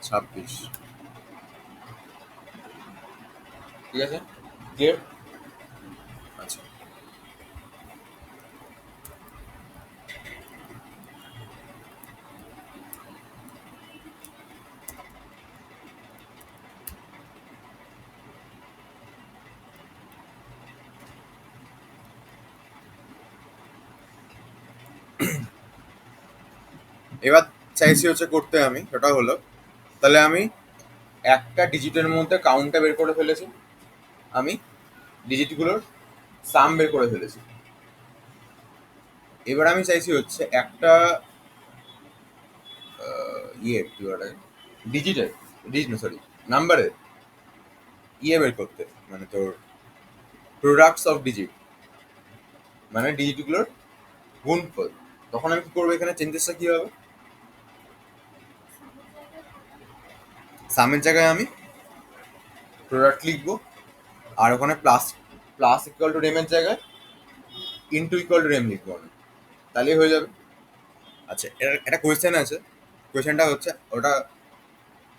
26। ঠিক আছে, ক্লিয়ার? আচ্ছা, এবার চাইছি হচ্ছে করতে আমি, সেটা হলো তাহলে আমি একটা ডিজিটের মধ্যে কাউন্টটা বের করে ফেলেছি, আমি ডিজিটগুলোর সাম বের করে ফেলেছি। এবার আমি চাইছি হচ্ছে একটা কি বলে, ডিজিটের, ডিজিট না সরি, নাম্বারের বের করতে, মানে তোর প্রোডাক্টস অফ ডিজিট, মানে ডিজিটগুলোর গুণফল। তখন আমি কি করবো, এখানে চেঞ্জেসটা কি হবে, সামের জায়গায় আমি প্রোডাক্ট লিখবো, আর ওখানে প্লাস প্লাস ইকুয়াল টু রেমের জায়গায় ইনটু ইকুয়াল টু রেম লিখবো আমি, তাহলেই হয়ে যাবে। আচ্ছা, একটা কোয়েশ্চেন আছে, কোয়েশ্চেনটা হচ্ছে ওটা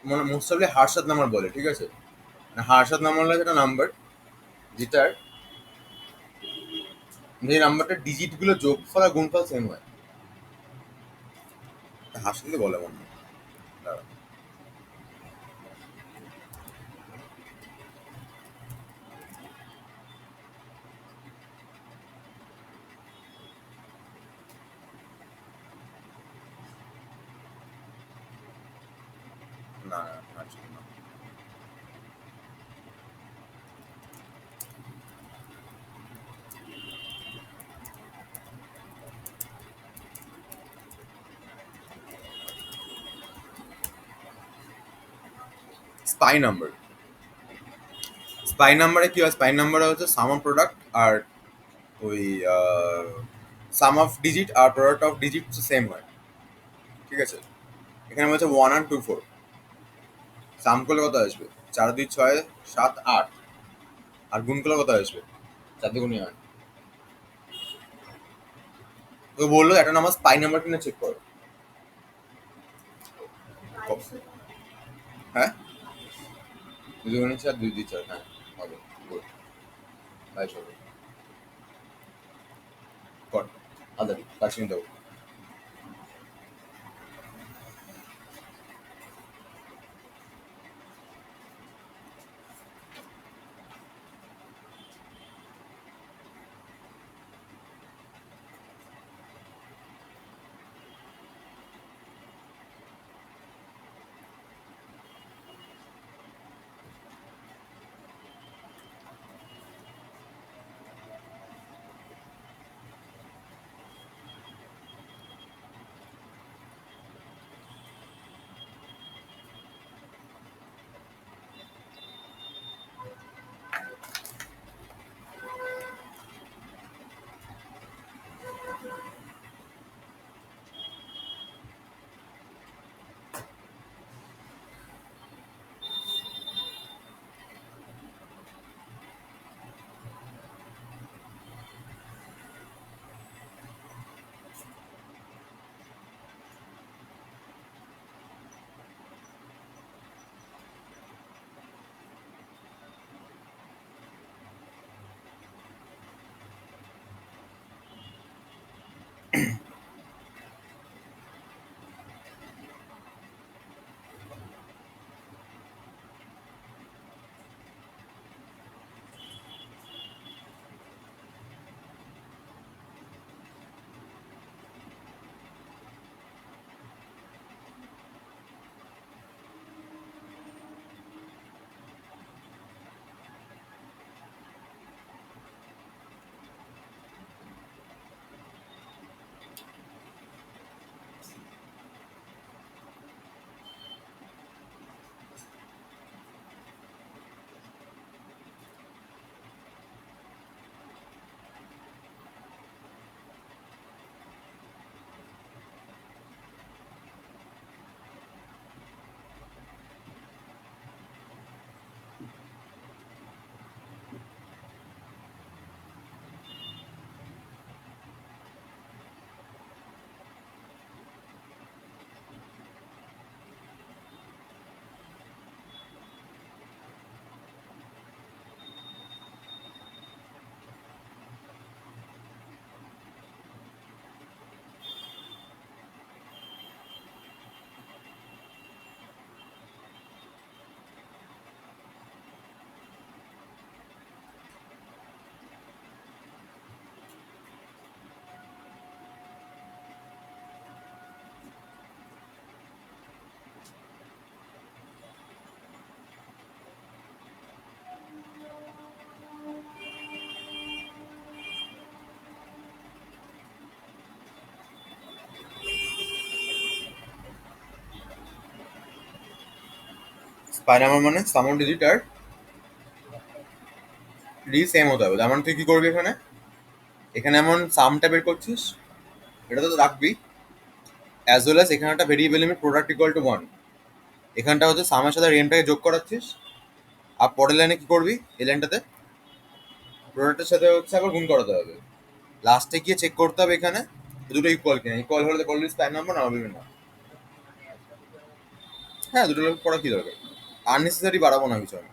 মানে মোস্ট অফলি হার্ষাদ নাম্বার বলে, ঠিক আছে? মানে হার্ষাদ নাম্বার হলো একটা নাম্বার যেটার, যে নাম্বারটা ডিজিটগুলো যোগফল আর গুণফল সেম হয়। হার্ষাদকে বলে মনে হয়। দাঁড়া। না না, হার্ষাদ না। স্পাই নাম্বার, স্পাই নাম্বারে কি হয়, স্পাই নাম্বারে হচ্ছে সাম অফ প্রোডাক্ট আর ওই সাম অফ ডিজিট আর প্রোডাক্ট অফ ডিজিট সেম হয়, ঠিক আছে? এখানে হচ্ছে 1 আর 2 4, সাম করলে কত আসবে, 4 2 6 7 8, আর গুণ করলে কত আসবে, 4 2 8। তো বললো একটা নাম্বার স্পাই নাম্বার কিনা চেক করো। হ্যাঁ, 2 2 4 হ্যাঁ হবে, গুড, 22 হবে। কর, আদারি কাছে দাও। স্পাই নাম্বার মানে সামন ডিজিট আর ডি সেম হতে হবে। তার মানে তুই কি করবি এখানে, এখানে এমন সামটা বের করছিস, এটা তো রাখবি, অ্যাজ ওয়েল অ্যাজ এখানে একটা variable limit product equal to 1, এখানটা হচ্ছে সামের সাথে রেনটাকে যোগ করাচ্ছিস। আর পরের লাইনে কি করবি, এই লাইনটাতে প্রোডাক্টের সাথে হচ্ছে আবার গুণ করাতে হবে। লাস্টে গিয়ে চেক করতে হবে এখানে দুটো ইকুয়াল কিনা, ইকুয়াল হলে বলবি স্প্যান নাম্বার, না হবে না। হ্যাঁ, দুটো লোক করা কি দরকার, আননেসেসারি বাড়াবো না কিছু আমি।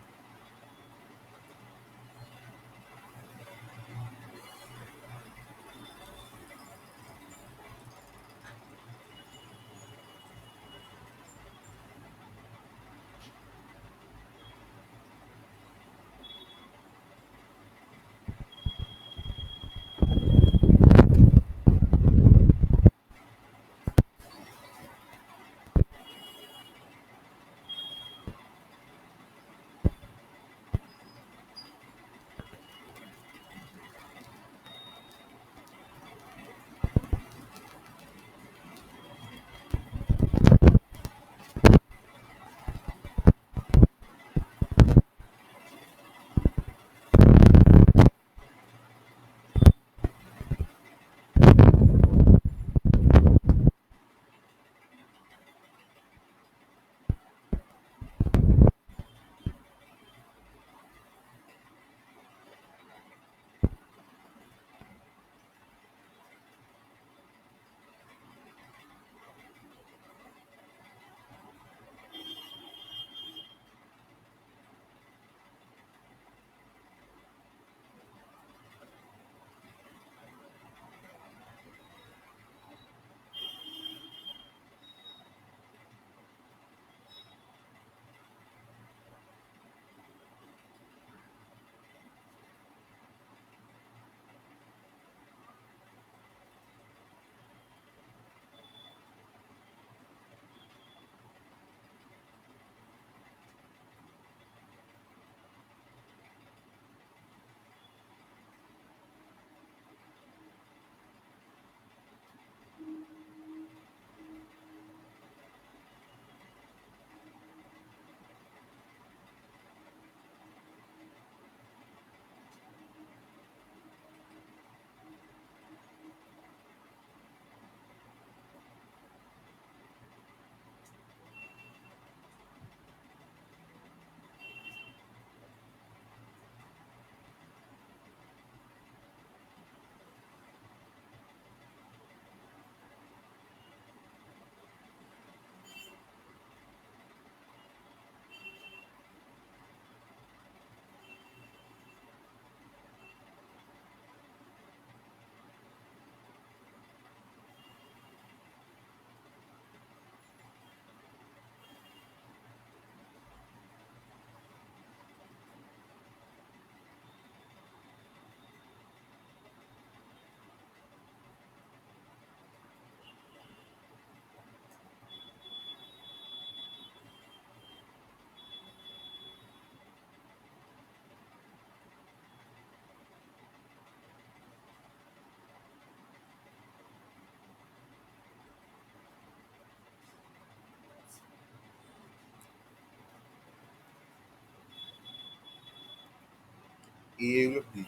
এগুলো কি,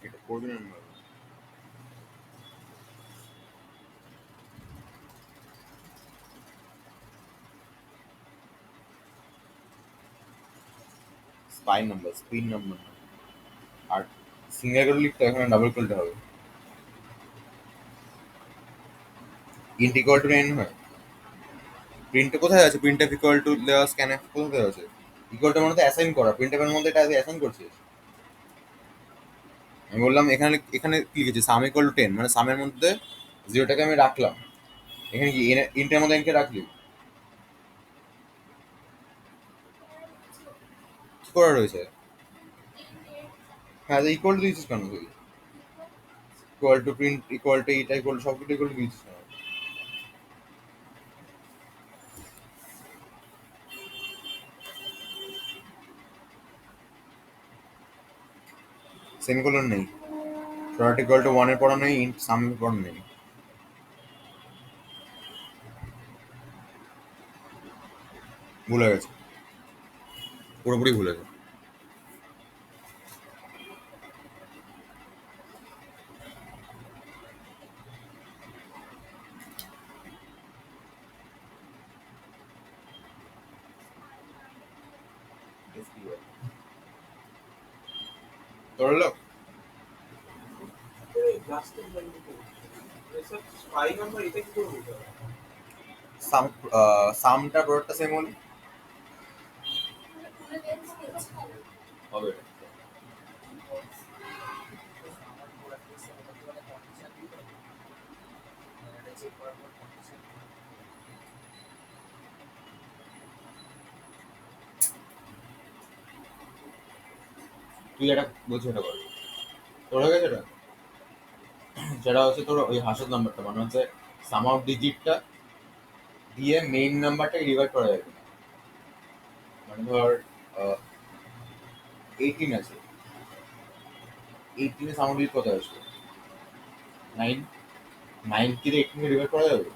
এটা করবি না না? স্পাই নাম্বার, স্পিন নাম্বার না। আর সিঙ্গেল করে লিখতে হবে, এখানে ডাবল করতে হবে। ইন্ট ইকুয়াল টু এন হয়, প্রিন্টে কোথায় আছে, প্রিন্ট এফ ইকুয়াল টু দেওয়া, স্ক্যান এফ কোথায় আছে, ইকুয়াল টু মধ্যে অ্যাসাইন করা, প্রিন্ট এফের মধ্যে এটা অ্যাসাইন করছিস। আমি বললাম এখানে, এখানে কি লিখেছি, সাম ইকুয়াল টু 10, মানে সামের মধ্যে জিরোটাকে আমি রাখলাম, এখানে কি ইন্টের মধ্যে এনকে রাখলি, কি করা রয়েছে? হ্যাঁ, ইকুয়াল টু দিয়েছিস কেন তুই, equal to print equal to এইটা ইকুয়াল টু সব কিছু ইকুয়াল টু দিয়েছিস কেন? সেমিকোলন নেই, প্রোডাক্ট ইকুয়াল টু 1 এর পড়া নেই, ইন্ট সাম এর পড়া নেই। ভুলে গেছে, পুরোপুরি ভুলে গেছে। তোর হলো সাম, সামটা প্রোডাক্টটা সেম হলো হবে। তুই এটা বলছিস, এটা কর। তোর হয়ে গেছে এটা, সেটা হচ্ছে তোর ওই হাসের নাম্বারটা, মানে হচ্ছে সাম আউট ডিজিটটা দিয়ে মেইন নাম্বারটাকে রিভাইড করা যাবে না। মানে ধর 18 আছে, 18 সাম আউট ডিজিট কত আসবে? 9, 9 কি 18 কে রিভাইড করা যাবে?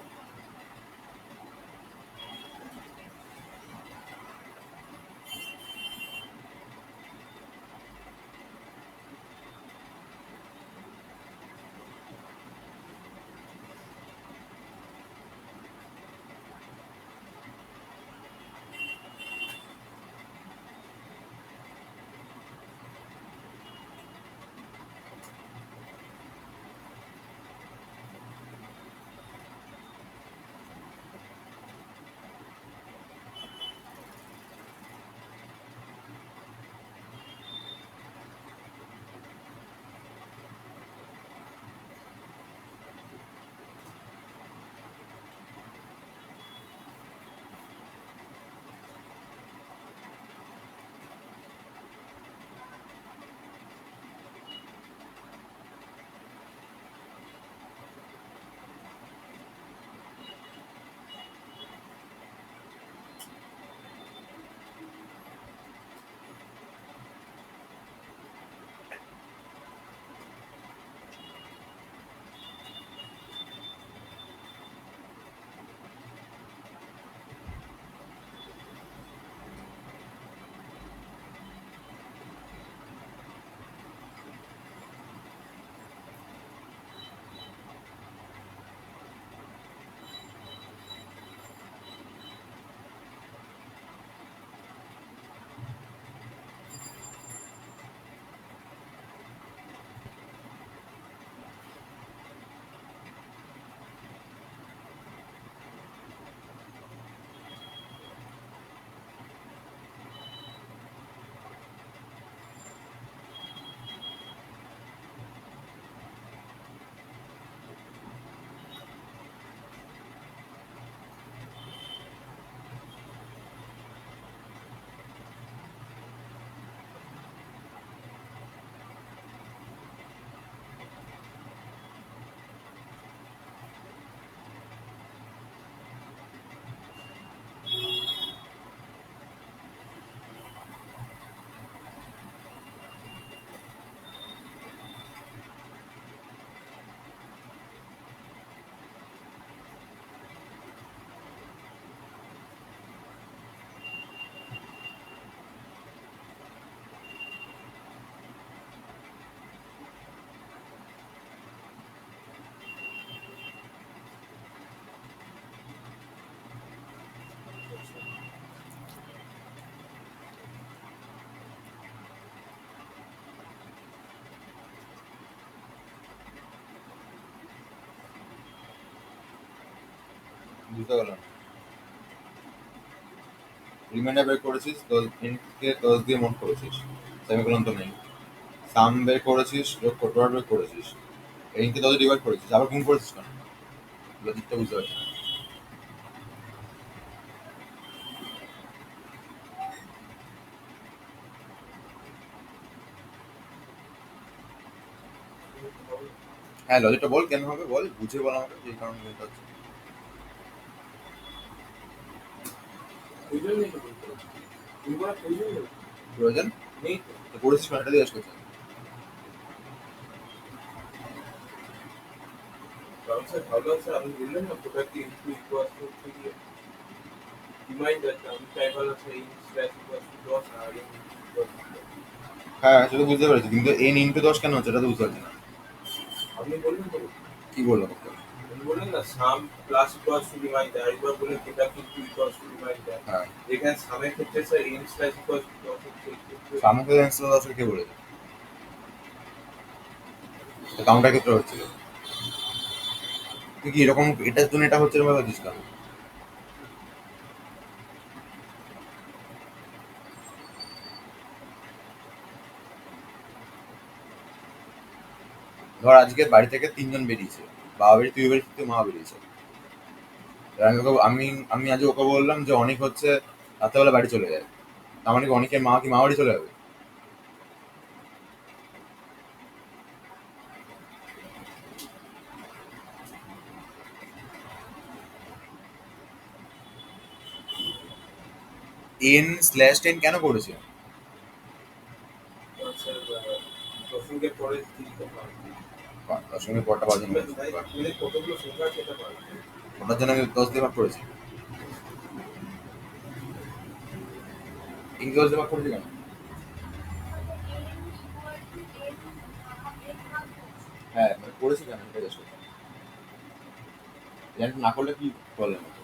বুঝতে পারলাম। রিমাইন্ডার বের করেছিস, 10 কে 10 দিয়ে মন করেছিস, সেমিকোলন তো নেই। সাম বের করেছিস, প্রোডাক্ট বের করেছিস, এনকে 10 ডিভাইড করেছিস, আবার গুণ করেছিস কেন? লজিকটা বুঝতে পারছি না। হ্যাঁ, লজিকটা বল, কেন হবে বল, বুঝে বল আমাকে, যে কারণে এটা হচ্ছে প্রয়োজন নেই। তো করেছিস কেন, এটা জিজ্ঞেস করছি। ভালো আছে, আপনি বললেন না প্রোডাক্ট ইনপুট ইকুয়াল টু হ্যাঁ সেটা বুঝতে পেরেছি, কিন্তু এন ইন্টু 10 কেন হচ্ছে এটা তো বুঝতে পারছি না। আপনি বললেন তো, কি বললো? আপনি বললেন না সাম প্লাস ইকুয়ালস টু রিমাইন্ডার, আরেকবার বললেন এটা কিন্তু ইকুয়ালস টু রিমাইন্ডার। হ্যাঁ, এখানে সামের ক্ষেত্রে sir N slash equals to 10 হচ্ছে, এই ক্ষেত্রে সামনে অ্যান্সার 10 কে বলেছে? কাউন্টার ক্ষেত্রে হচ্ছিল। তুই কি এরকম এটার জন্য এটা হচ্ছে এরকম ভাবছিস কেন? ধর আজকে বাড়ি থেকে 3 জন বেরিয়েছে, বাবা বেরিয়ে, তুই বেরিয়েছিস, তুই মা বেরিয়েছে। এবার আমি আজ ওকে বললাম যে অনেক হচ্ছে রাত্রেবেলা বাড়ি চলে যায়, তার মানে কি অনেকের মা কি মা বাড়ি চলে যাবে? এন স্ল্যাশ 10 কেন করেছে? স্যার দশমিকের পরে তিনটে পার্ট। তার সঙ্গে পরটা বাজে না, ভাই তুমি কতগুলো সংখ্যা আছে এটা পারবে? ওটার জন্য আমি 10 দিয়ে ভাগ করেছি। ইংরেজি 10 দিয়ে ভাগ করেছি কেন? হ্যাঁ মানে করেছি কেন এটা জিজ্ঞেস করছি। এটা না করলে কি প্রবলেম হবে?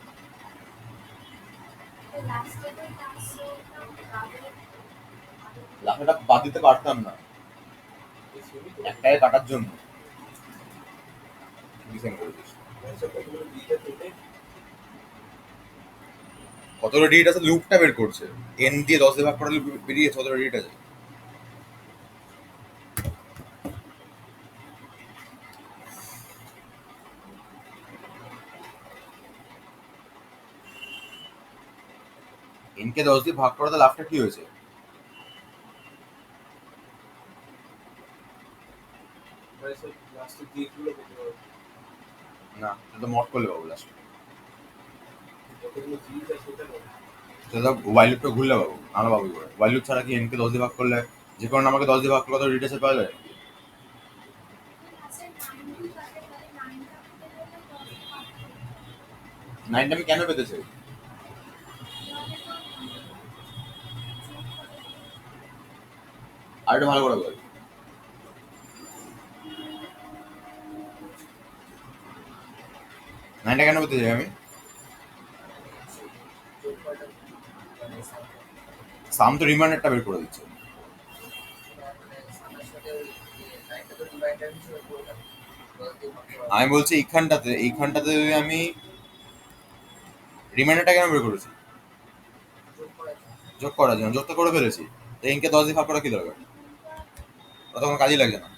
লাফাটা বাদ দিতে পারতাম না, এই সেমি তো একটাকে কাটার জন্য। ডিজাইন করেছিস স্যার কতগুলো দিতে থেকে কতগুলো ডিজিট আছে, লুপটা বের করছে। এন দিয়ে 10 দিয়ে ভাগ করালে বেরিয়ে কতগুলো ডিজিট আছে। এনকে 10 দিয়ে ভাগ করাতে লাভটা কি হয়েছে? মানে স্যার লাস্টে দিকগুলো করতে পারবে, না সেটা তো মট করলে পাবো লাস্টে। কতগুলো জিনিস আছে সেটা নয়। সেটা ওয়াইল লুপটা ঘুরলে পাবো, আমরা পাবো কি করে? ওয়াইল লুপ ছাড়া কি এনকে 10 দিয়ে ভাগ করলে যে কোনো আমাকে 10 দিয়ে ভাগ করলে কত ডিজিট আছে পাওয়া যায়? 9টা আমি কেন পেতে চাই? আর একটু ভালো করে বল। 9টা কেন পেতে চাই আমি? সাম তো রিমাইন্ডারটা বের করে দিচ্ছে। আমি বলছি এইখানটাতে যদি আমি রিমাইন্ডারটা কেন বের করেছি? যোগ করার জন্য। যোগ তো করে ফেলেছি, তো এনকে 10 দিয়ে ভাগ করা কি দরকার? ওটা কোনো কাজই লাগছে না।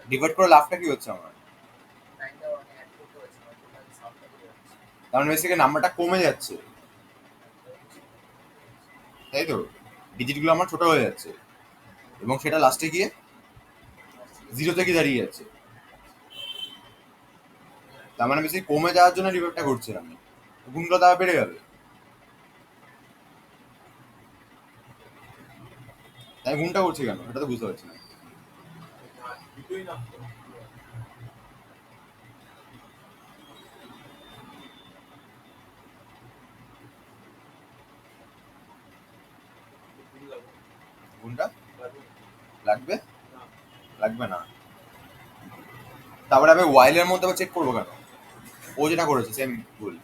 ডিভাইড করে লাভটা কি হচ্ছে আমার? কারণ বেসিক্যালি নাম্বারটা কমে যাচ্ছে, তাই তো? ডিজিটগুলো আমার ছোট হয়ে যাচ্ছে এবং সেটা লাস্টে গিয়ে 0 গিয়ে দাঁড়িয়ে যাচ্ছে। তার মানে বেশি কমে যাওয়ার জন্য ডিভাইডটা করছি আমি, গুণগুলো তারা বেড়ে যাবে। তাই গুণটা করছি কেন সেটা তো বুঝতে পারছি না। দুটোই না গুণটা লাগবে লাগবে? না। লাগবে না। তারপরে আমি ওয়াইলের মধ্যে চেক করবো কেন? ও যেটা করেছে সেম ভুল।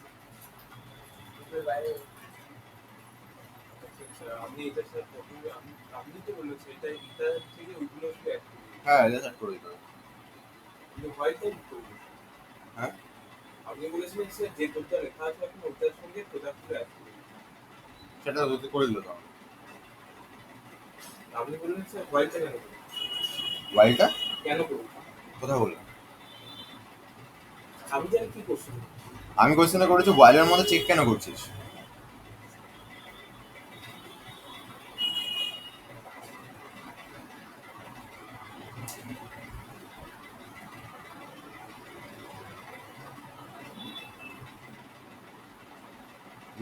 আপনি এটা স্যার প্রথমে আপনি তো বলেছেন এটা এটা থেকে ওইগুলো একটু অ্যাড করুন, হ্যাঁ এটা সেট করে দিতে হবে। কিন্তু হয়তো করুন। হ্যাঁ আপনি বলেছিলেন স্যার যে কোডটা লেখা আছে আপনি ওটার সঙ্গে প্রোডাক্টগুলো অ্যাড করুন। সেটা তো করে দিল তো। আপনি বললেন স্যার হোয়াইটটা কেন করুন, ওয়াইলটা কেন করুন? কোথায় বললাম? আমি জানি কি করছেন। আমি কোয়েশ্চেনটা করেছি ওয়াইলের মধ্যে চেক কেন করছিস?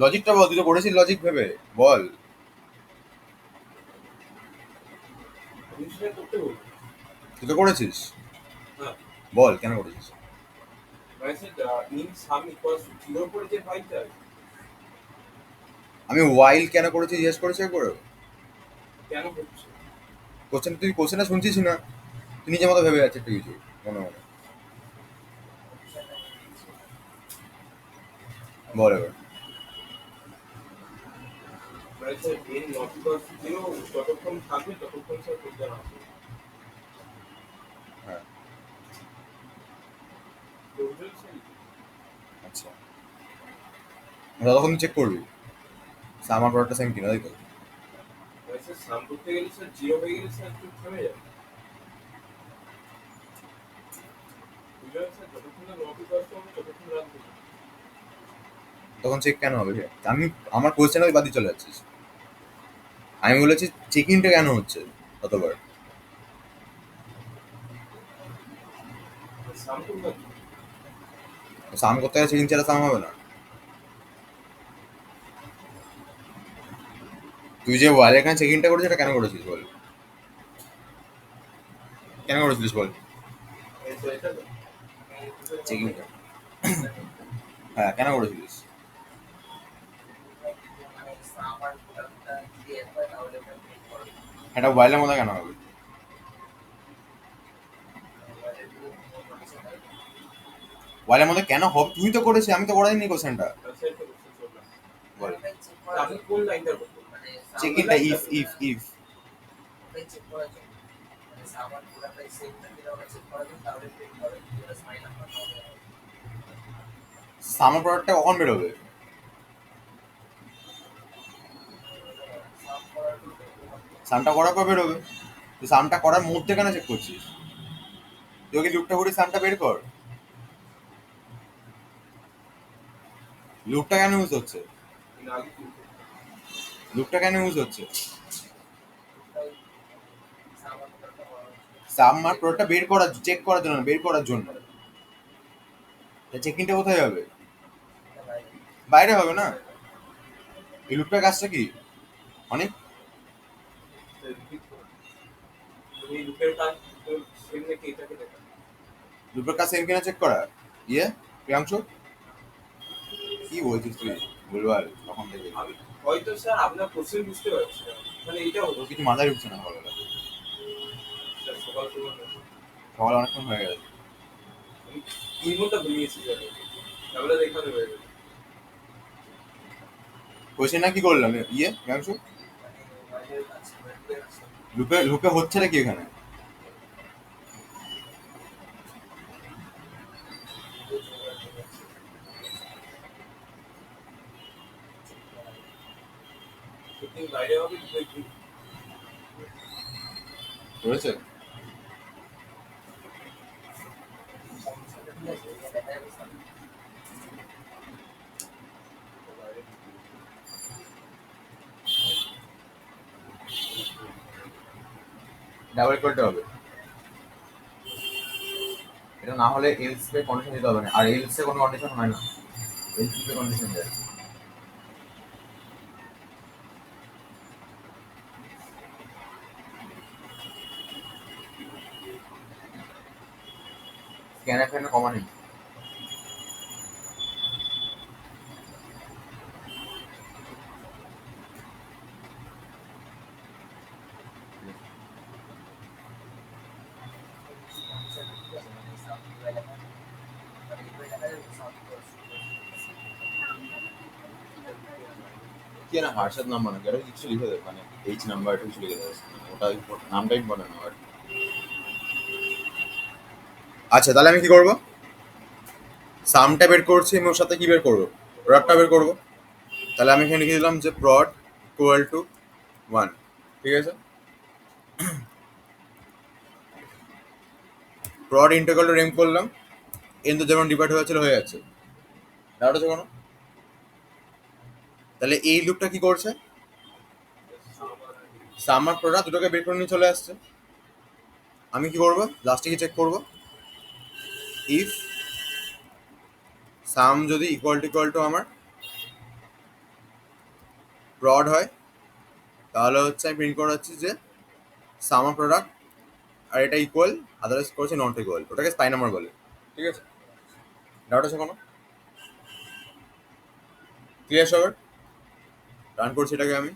লজিকটা বল, তুই তো করেছিস লজিক ভেবে বল। আপনি সেটা করতে বলুন। তুই তো করেছিস, হ্যাঁ বল কেন করেছিস? মানে sir in some equals to 0 করে যে ফাইল চাই আমি ওয়াইল কেন করেছি জিজ্ঞেস করেছি একবার? কেন হচ্ছে? কোশ্চেনটা শুনছিস না, তুই নিজের মতো ভেবে যাচ্ছে একটু কিছু মনে মনে। বল এবার। মানে sir n not equals to 0 যতক্ষণ থাকবে ততক্ষণ স্যার করতে হবে। হ্যাঁ, বুঝলেন স্যার? আচ্ছা, ততক্ষণ চেক করবি আমার প্রোডাক্টটা সেম কিনা, তাই তো? মানে স্যার সাম করতে গেলে স্যার 0 হয়ে গেলে স্যার একটু থেমে যাবে। বুঝলেন স্যার? যতক্ষণ না নট ইকুয়ালস টু হবে ততক্ষণ রাখবে। তখন চেক কেন হবে? আমি আমার কোশ্চেনে বাদ দিয়ে চলে যাচ্ছিস। আমি বলেছি চেকিংটা কেন হচ্ছে ততবার? সাম করবে সাম করতে গেলে চেকিং ছাড়া সাম হবে না। তুই যে ওয়ালের এখানে চেকিংটা করেছিস এটা কেন করেছিস বল? কেন করেছিস বল এটা তো চেকিংটা? হ্যাঁ, কেন করেছিস? এটা ওয়াইলের মধ্যে কেন হবে? ওয়াইলের মধ্যে কেন হবে? তুই তো করেছিস, আমি তো করাইনি কোশ্চেনটা। স্যার তো বুঝতে চললাম। বল আপনি কোন লাইনটা করবেন? চেকিংটা ইফ সামার প্রোডাক্টটা কখন বেরোবে? সামটা করার পর বেরোবে। তুই সামটা করার মধ্যে কেন চেক করছিস? তুই ওকে লুপটা ঘুরে সামটা বের কর। লুপটা কেন ইউজ হচ্ছে? আগে কি লুপটা কেন ইউজ হচ্ছে? সামার প্রোডাক্টটা বের করার, চেক করার জন্য, বের করার জন্য। চেকিংটা কোথায় হবে? বাইরে হবে না। এই লুপটার কাজটা কি? অনেক রিপিট করুন। এই লুপের কাজ তো সেম নাকি এটাকে দেখা। লুপের কাজ সেম কিনা চেক করা। ইয়ে প্রিয়াংশু, কি বলছিস তুই? ভুলভাল তখন থেকে। আমি হয়তো স্যার আপনার কোশ্চেন বুঝতে পারছি না। মানে এটা তোর হচ্ছে কিছু মাথায় ঢুকছে না সকালবেলা। স্যার সকাল সকাল না। সকাল অনেকক্ষণ হয়ে গেছে। আমি 3 ঘন্টা ঘুমিয়েছি স্যার। তাহলে দেখাতে হয়ে গেছে। কোয়েশ্চেন না কি করলাম ইয়ে প্রিয়াংশু? লুপে লুপে হচ্ছে না কি এখানে? শুটিং বাইরে হবে কি? করেছে? ডাবল করতে হবে। এটা না হলে এলস এর কন্ডিশন দিতে হবে না, আর এলস এ কোনো কন্ডিশন হয় না। এলস এ কন্ডিশন দেয়। স্ক্যানার ফ্যানে কমা নেই। কি না হার্ষাদ নাম্বার না, কেন কিছু লিখে দেবে মানে এইচ নাম্বার কিছু লিখে দেবে। ওটা নামটা ইম্পর্টেন্ট আমার। আচ্ছা, তাহলে আমি কি করব? সামটা বের করছি, আমি ওর সাথে কি বের করবো? প্রডাক্টটা বের করবো। তাহলে আমি এখানে লিখে দিলাম যে প্রড ইকুয়াল টু 1। ঠিক আছে, প্রড ইন্টিগ্রাল টু রেম করলাম। এন তো যেমন ডিভাইড হয়েছিল হয়ে যাচ্ছে। ডাউট আছে কোনো? তাহলে এই লুপটা কি করছে? সামার প্রোডাক্ট দুটোকে বের করে নিয়ে চলে আসছে। আমি কি করবো? লাস্টে কি চেক করবো? ইফ সাম যদি ইকুয়াল টু আমার প্রড হয়, তাহলে হচ্ছে আমি প্রিন্ট করে হচ্ছে যে সামার প্রোডাক্ট আর এটা ইকুয়াল, আদারওয়াইজ করছে নট ইকুয়াল। ওটাকে স্পাই নাম্বার বলে। ঠিক আছে, ডাউট আছে কোনো? ক্লিয়ার সবার? রান করছি এটাকে আমি।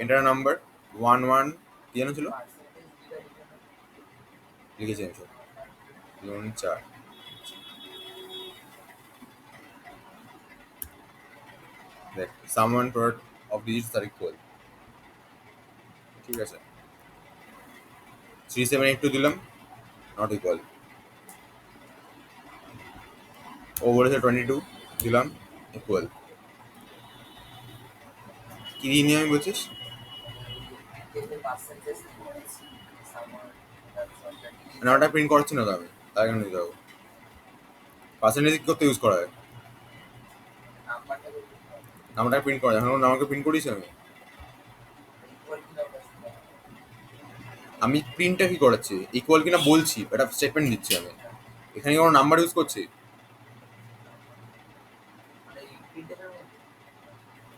এন্টার নাম্বার 11 কি যেন ছিল, লিখেছি আমি সব 4। দেখ সামওয়ান প্রোডাক্ট অফ ডিজিটস আর ইকুয়াল, ঠিক আছে। 3782 দিলাম, নট ইকুয়াল। ও বলেছে 22 দিলাম, ইকুয়াল। কি দিয়ে নিয়ে আমি বলছিস? মানে ওটা প্রিন্ট করছি না তো আমি, তাই কেন দিতে হবে? পার্সেন্টেজ করতে ইউজ করা হয়, নাম্বারটা প্রিন্ট করা যায়। এখন আমাকে প্রিন্ট করিস আমি, আমি প্রিন্টটা কি করাচ্ছি? ইকুয়াল কিনা বলছি, এটা স্টেটমেন্ট দিচ্ছি আমি। এখানে কোনো নাম্বার ইউজ করছি?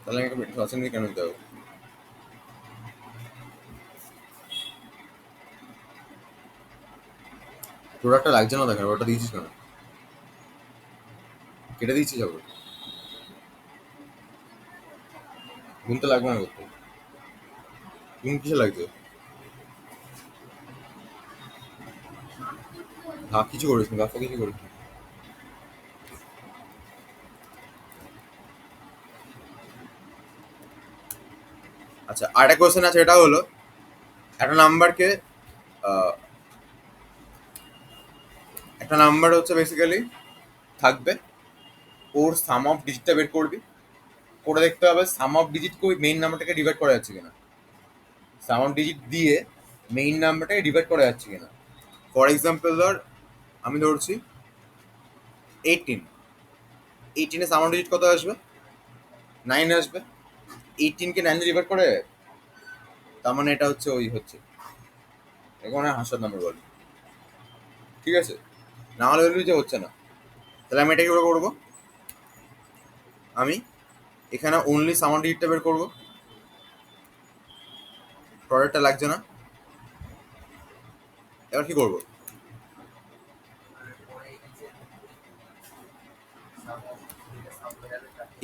তাহলে আমাকে পার্সেন্টেজ কেন দিতে হবে? প্রোডাক্টটা লাগছে না, দেখেন ওটা দিয়েছিস কেন? কেটে দিয়েছিস আবার? গুনতে লাগবে না করতে, গুন কিসে লাগছে? হ্যাঁ কিছু করিস না, ব্যবসা কিছু করিস না। আচ্ছা আর একটা কোয়েশ্চেন আছে, এটা হলো একটা নাম্বারকে একটা নাম্বার হচ্ছে বেসিক্যালি থাকবে, ওর সাম অফ ডিজিটটা বের করবি, করে দেখতে হবে সাম অফ ডিজিটকে ওই মেইন নাম্বারটাকে ডিভাইড করা যাচ্ছে কিনা, সাম অফ ডিজিট দিয়ে মেইন নাম্বারটাকে ডিভাইড করা যাচ্ছে কিনা। ফর এক্সাম্পল ধর আমি ধরছি 18, 18 সাম অফ ডিজিট কত আসবে? 9 আসবে। 18কে 9 দিয়ে ডিভাইড করে, তার মানে এটা হচ্ছে ওই হচ্ছে এখানে হাসার নাম্বার বলে, ঠিক আছে। না হলে যে হচ্ছে না, তাহলে আমি এটা কি করে করবো? আমি এখানে অনলি সাম অফ ডিজিটটা বের করবো, প্রোডাক্টটা লাগছে না। এবার কি করবো?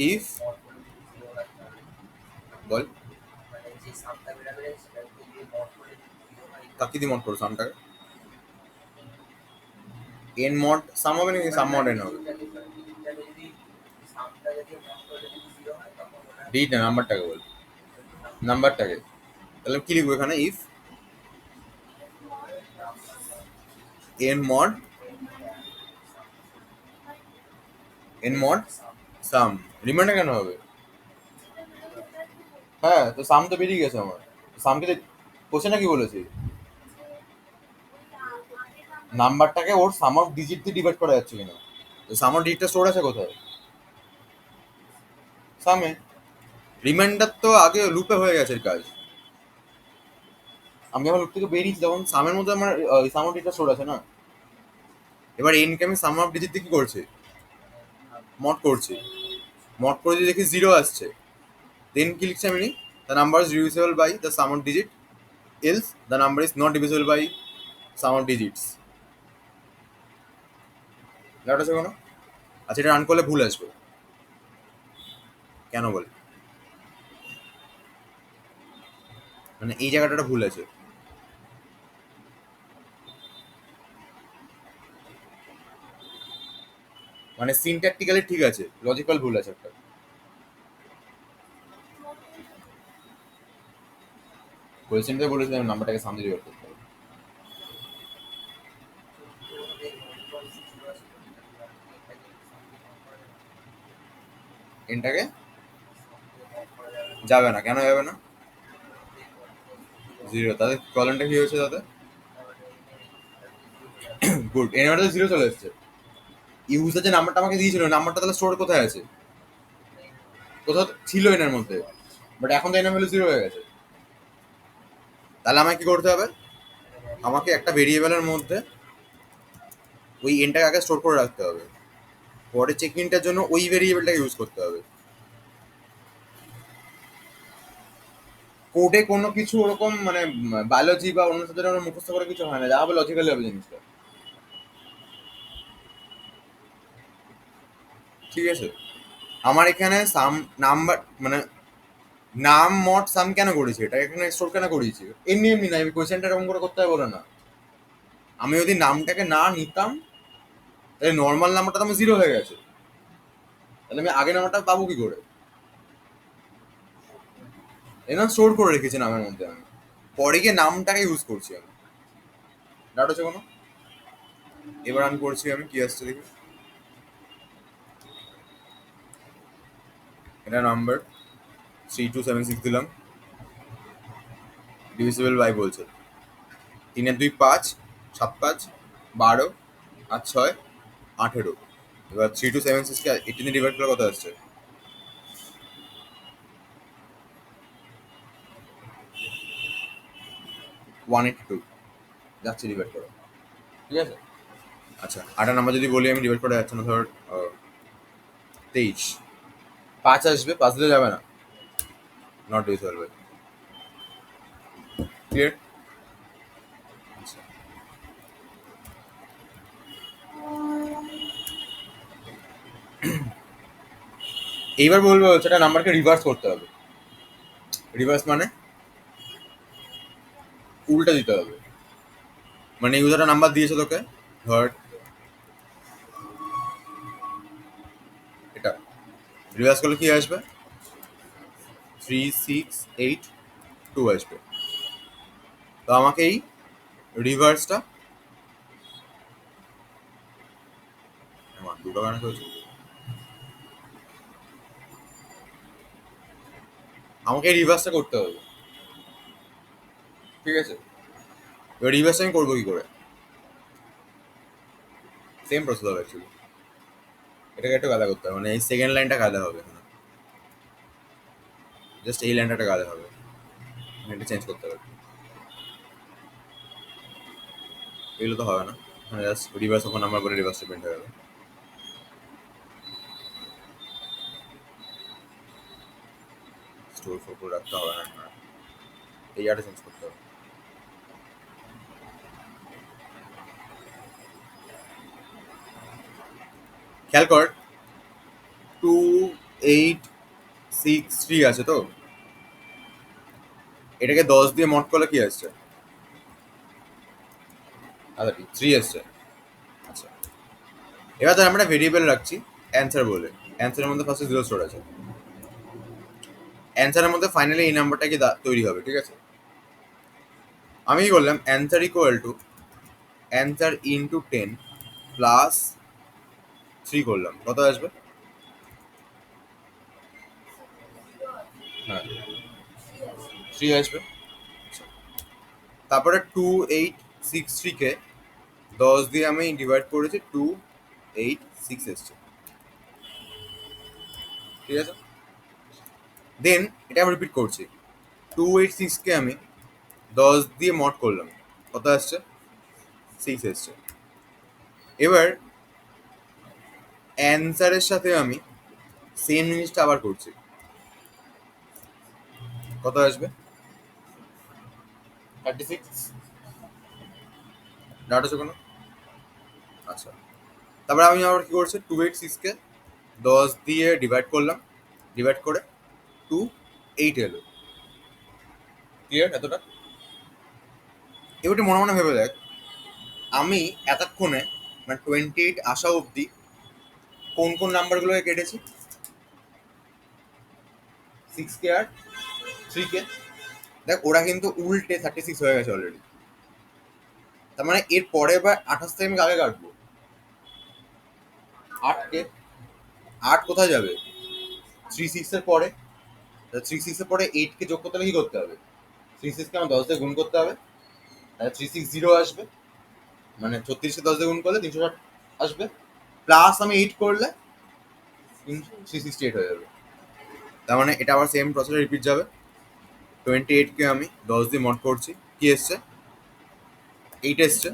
ইফ বল কাকি দি মড করো সামটাকে, এন মড সাম হবে নাকি সাম মড এন হবে? ডিট না, নাম্বারটাকে বল, নাম্বারটাকে। তাহলে কি লিখবো এখানে? If N mod some, reminder কেন হবে? হ্যাঁ তো সাম তো বেরিয়ে গেছে আমার, সামকে কোশ্চেনটা কি বলেছি? নাম্বারটাকে ওর সাম অফ ডিজিট দিয়ে ডিভাইড করা যাচ্ছে কিনা, তো সাম অফ ডিজিটটা স্টোর আছে কোথায়? সামে। রিমাইন্ডার তো আগে লুপে হয়ে গেছে এর কাজ, আমি যখন লুপ থেকে বেরিয়েছি তখন সামের মধ্যে আমার সাম অফ ডিজিটটা স্টোর আছে না। এবার এনকে আমি সাম অফ ডিজিট দিয়ে কি করছি? মড করছি, মড করে যদি দেখি 0 আসছে, দেন কি লিখছি আমি? The number is divisible by the sum of digit, else the number is not divisible by sum of digits. Doubt আছে কোনো? আচ্ছা এটা রান করলে ভুল আসবে কেন বল? মানে এই জায়গাটা ভুল আছে, মানে সিনট্যাকটিক্যালি ঠিক আছে, লজিক্যাল ভুল আছে একটা। কোয়েশ্চেনটা বলেছিলাম নাম্বারটাকে সামনে দিয়ে বের করতে হবে। এনটাকে যাবে না, কেন যাবে না? 0, তাদের কলনটা কি হয়েছে তাতে? গুড, এর মধ্যে 0 চলে এসেছে। ইউজার যে নাম্বারটা আমাকে দিয়েছিল, নাম্বারটা তাহলে স্টোর কোথায় আছে? কোথাও ছিল এর মধ্যে, বাট এখন তো এর নাম হলো 0 হয়ে গেছে। তাহলে আমাকে কি করতে হবে? আমাকে একটা ভেরিয়েবলের মধ্যে ওই এনটাকে আগে স্টোর করে রাখতে হবে, পরে চেক ইনটার জন্য ওই ভেরিয়েবলটাকে ইউজ করতে হবে। কোডে কোনো কিছু ওরকম মানে বায়োলজি বা অন্য সাথে মুখস্থ করে কিছু হয় না, যা হবে লজিক্যালি হবে জিনিসটা। ঠিক আছে, আমার এখানে সাম নাম্বার মানে নাম মড সাম কেন করেছি, এটা এখানে স্টোর কেন করিয়েছি, এমনি এমনি না, আমি কোয়েশ্চেনটা এরকম করে করতে হবে বলে না। আমি যদি নামটাকে না নিতাম তাহলে নর্মাল নাম্বারটা তো আমার জিরো হয়ে গেছে, তাহলে আমি আগের নাম্বারটা পাবো কি করে? এই নাম স্টোর করে রেখেছি নামের মধ্যে, আমি পরে গিয়ে নামটাকে ইউজ করছি আমি। ডাউট হচ্ছে কোনো? এবার আমি করছি, আমি কি আসছে দেখি। এটা নাম্বার 3276 দিলাম, ডিভিজিবল বাই বলছে 3 2 5 7 5 12 আর 6 18। এবার 3276 কে 18 দিয়ে ডিভাইড করলে কত আসছে? 182 যাচ্ছে ডিভাইড করো, ঠিক আছে। আচ্ছা, 8 নাম্বার যদি বলি আমি ডিভাইড করা যাচ্ছে না, ধর 23, 5 আসবে, 5 দিলে যাবে না, নট ডিভিজিবল বাই। ক্লিয়ার? আচ্ছা, এইবার বলবো হচ্ছে এটা নাম্বারকে রিভার্স করতে হবে। রিভার্স মানে উল্টা দিতে হবে। মানে ইউজারটা নাম্বার দিয়েছে তোকে, ধর এটা, রিভার্স করলে কি আসবে? 3682 আসবে। তো আমাকে এই রিভার্সটা দুটো গান হয়েছে, আমাকে এই রিভার্সটা করতে হবে, ঠিক আছে। এবার রিভার্সটা আমি করবো কি করে? সেম প্রসেস হবে অ্যাকচুয়ালি, এটাকে একটু গাদা করতে হবে, মানে এই সেকেন্ড লাইনটা গাদা হবে, জাস্ট এই লাইনটা একটা গাদা হবে, এটা চেঞ্জ করতে হবে, এগুলো তো হবে না, মানে জাস্ট রিভার্স ওখানে নাম্বার বলে রিভার্সটা প্রিন্ট হয়ে যাবে। স্টোর ফোর করে রাখতে হবে না, এই আটা চেঞ্জ করতে হবে। খেয়াল কর 2863 আছে তো, এটাকে 10 দিয়ে মড করলে কি আসছে? আচ্ছা, 3 আসছে। আচ্ছা, এবার ধর আমরা ভেরিয়েবল রাখছি অ্যান্সার বলে, অ্যান্সারের মধ্যে ফার্স্টে জিরো স্টোর আছে, অ্যান্সারের মধ্যে ফাইনালি এই নাম্বারটা কি তৈরি হবে, ঠিক আছে। আমি কি করলাম, answer equal to answer into 10 plus 3 করলাম, কত আসবে? হ্যাঁ, 3 আসবে। আচ্ছা, তারপরে 2863 কে 10 দিয়ে আমি ডিভাইড করেছি, 286 এসছে, ঠিক আছে। দেন এটা আমি রিপিট করছি, 286 কে আমি 10 দিয়ে মড করলাম, কত আসছে? 6 এসছে। এবার অ্যান্সারের সাথে আমি সেম জিনিসটা আবার করছি, কত আসবে? 36। ডাটা হচ্ছে কোনো? আচ্ছা, তারপরে আমি আবার কি করছি, 286 কে 10 দিয়ে ডিভাইড করলাম, ডিভাইড করে 28 এলো। ক্লিয়ার এতটা? এবারে মনে মনে ভেবে দেখ, আমি এতক্ষণে মানে 28 আসা অবধি কোন কোন নাম্বারগুলোকে কেটেছি? 6 কে আর 3 কে। দেখ ওরা কিন্তু উল্টে 36 হয়ে গেছে অলরেডি, তার মানে এর পরে এবার 28 থেকে আমি আগে কাটবো 8 কে। 8 কোথায় যাবে? 36 এর পরে, 36 এর পরে 8 কে যোগ করতে হলে কি করতে হবে? 36 কে আমার 10 দিয়ে গুণ করতে হবে, তাহলে 360 আসবে, মানে 36 কে 10 দিয়ে গুণ করলে 360 আসবে, প্লাস আমি 8 করলে 368 হয়ে যাবে। তার মানে এটা আবার সেম প্রসেসে রিপিট যাবে। 28 কে আমি 10 দিয়ে মড করছি, কি এসছে? 8 এসছে।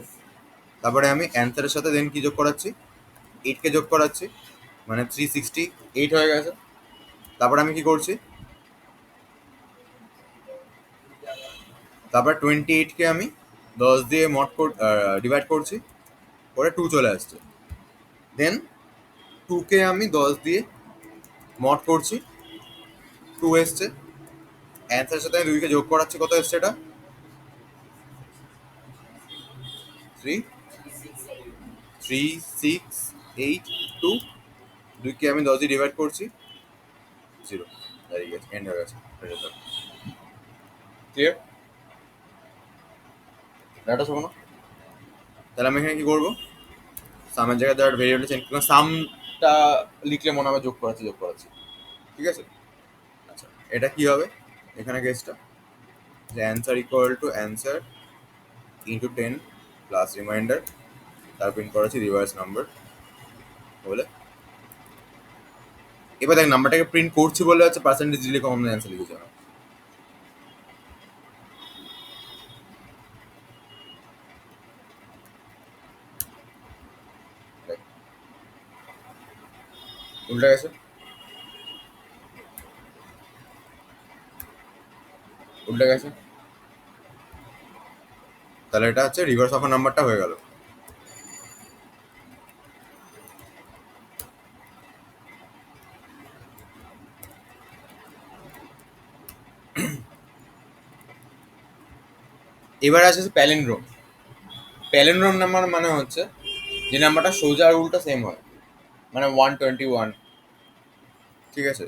তারপরে আমি অ্যান্সারের সাথে দেন কি যোগ করাচ্ছি? 8 কে যোগ করাচ্ছি, মানে 368 হয়ে গেছে। তারপরে আমি কি করছি, তারপর 28 কে আমি 10 দিয়ে মড ডিভাইড করছি, পরে 2 চলে আসছে। দেন 2কে আমি 10 দিয়ে মড করছি, 2 এসছে। অ্যান্সারের সাথে আমি 2কে যোগ করাচ্ছি, কত এসছে এটা? 3 3 6 8 2। 2কে আমি 10 দিয়ে ডিভাইড করছি, 0 দাঁড়িয়ে গেছে, এন্ড হয়ে গেছে রেজাল্ট। ক্লিয়ার? ডাটা শোনো। তাহলে আমি এখানে কি করবো? সামের জায়গায় দেওয়ার ভেরিয়েবল চেঞ্জ করলাম, সামটা লিখলে মনে হবে যোগ করাচ্ছি। ঠিক আছে? আচ্ছা, এটা কি হবে এখানে কেসটা? যে answer equal to answer into 10 plus reminder, তার প্রিন্ট করেছি রিভার্স নাম্বার বলে। এবার দেখ নাম্বারটাকে প্রিন্ট করছি বলে হচ্ছে পার্সেন্টেজ দিলে কমন অ্যান্সার লিখেছি আমি। দেখ, উল্টা গেছে, উল্টা গেছে। তাহলে এটা হচ্ছে রিভার্স অফ নাম্বারটা হয়ে গেল। এবার আসে প্যালিন্ড্রোম। প্যালিন্ড্রোম নাম্বার মানে হচ্ছে যে নাম্বারটা সোজা আর উল্টা সেম হয়, মানে 121, ঠিক আছে,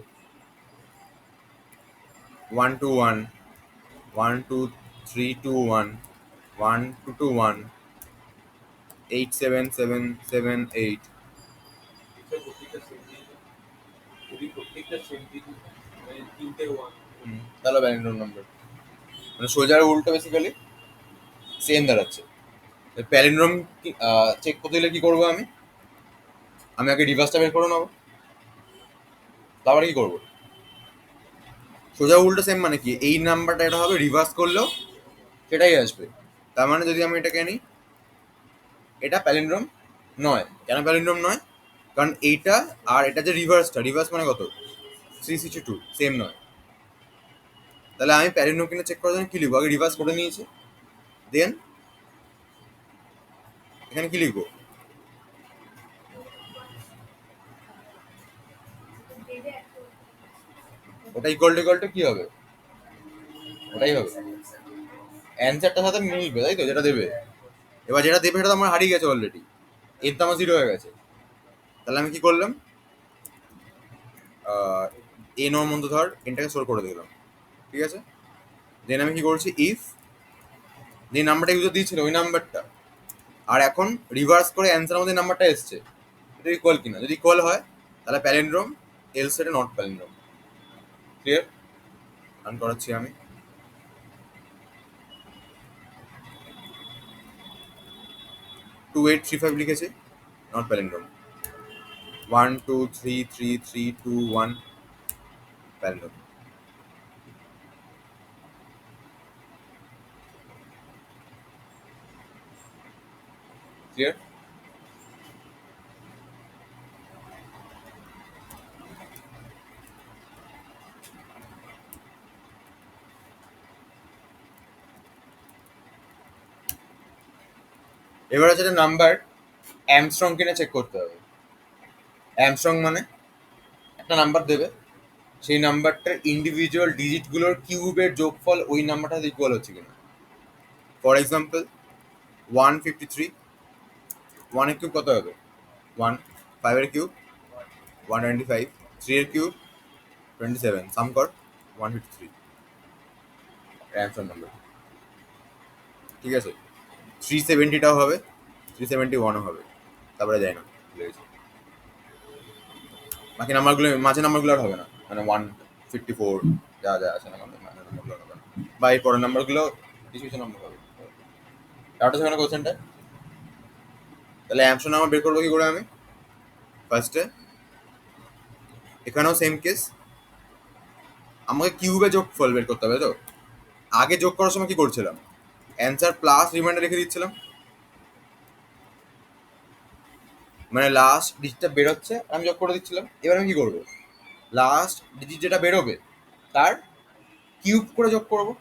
121, 12321, 1221, 87778। প্রত্যেকটা সেন্টেন্স যদি প্রত্যেকটা সেন্টেন্স মানে 3টে 1 তাহলে প্যালিন্ড্রোম নাম্বার মানে সোজা আর উল্টো বেসিক্যালি সেম দাঁড়াচ্ছে। প্যালিন্ড্রোম চেক করতে গেলে কি করবো আমি? আগে রিভার্সটা বের করে নেবো, তারপরে কি করবো? সোজা উল্টো সেম মানে কি? এই নাম্বারটা এটা হবে, রিভার্স করলেও সেটাই আসবে। তার মানে যদি আমি এটাকে নিই, এটা প্যালিন্ড্রোম নয়। কেন প্যালিন্ড্রোম নয়? কারণ এইটা আর এটা যে রিভার্স মানে কত? 362, সেম নয়। তাহলে আমি প্যালিন্ড্রোম কিনে চেক করার জন্য কি লিখবো? আগে রিভার্স করে নিয়েছি, দেন এখানে কি লিখবো? ওটা ইকুয়াল টু কি হবে? ওটাই হবে, অ্যান্সারটার সাথে মিলবে, তাই তো? যেটা দেবে, এবার যেটা দেবে সেটা তো আমার হারিয়ে গেছে অলরেডি, এর তো আমার 0 হয়ে গেছে। তাহলে আমি কি করলাম? এন ওর মধ্যে ধর এনটাকে স্টোর করে দিলাম, ঠিক আছে। দেন আমি কি করছি? ইফ যে নাম্বারটা ইউজার দিয়েছিল ওই নাম্বারটা আর এখন রিভার্স করে অ্যান্সারের মধ্যে নাম্বারটা এসছে, এটা ইকুয়াল কিনা। যদি ইকুয়াল হয় তাহলে প্যালিন্ড্রোম, এলস এটা নট প্যালিন্ড্রোম। ক্লিয়ার? রান করাচ্ছি আমি। টু 835 লিখেছি, নট প্যালিন্ড্রোম। 1 2 3 3 3 2 1 প্যালিন্ড্রোম। ক্লিয়ার? এবার হচ্ছে নাম্বার অ্যামস্ট্রং কিনা চেক করতে হবে। অ্যামস্ট্রং মানে একটা নাম্বার দেবে, সেই নাম্বারটার ইন্ডিভিজুয়াল ডিজিটগুলোর কিউবের যোগফল ওই নাম্বারটা ইকুয়াল হচ্ছে কিনা। ফর এক্সাম্পল 153, 1 এর কিউব কত হবে? 1, 5 এর কিউব 125, 3 এর কিউব 27, সাম কর 153, অ্যান্সার নাম্বার। ঠিক আছে, 370টাও হবে, 371ও হবে, তারপরে যায় না, ভুলে গেছি। বাকি নাম্বারগুলো, মাঝে নাম্বারগুলো আর হবে না, মানে 154 যা যা আছে না, মাঝে নাম্বারগুলো হবে না, বা এই পরের নাম্বারগুলো কিছু কিছু নাম্বার হবে। ডাউট আছে মানে কোশ্চেনটা? তাহলে অ্যামশন নাম্বার বের করবো কি করে আমি? ফার্স্টে এখানেও সেম কেস, আমাকে কিউবে যোগফল বের করতে হবে। তো আগে যোগ করার সময় কি করছিলাম? অ্যান্সার প্লাস রিমাইন্ডার রেখে দিচ্ছিলাম, মানে লাস্ট ডিজিটটা বেরোচ্ছে আমি যোগ করে দিচ্ছিলাম। এবার আমি কি করবো? লাস্ট ডিজিট যেটা বেরোবে তার কিউব করে যোগ করবো,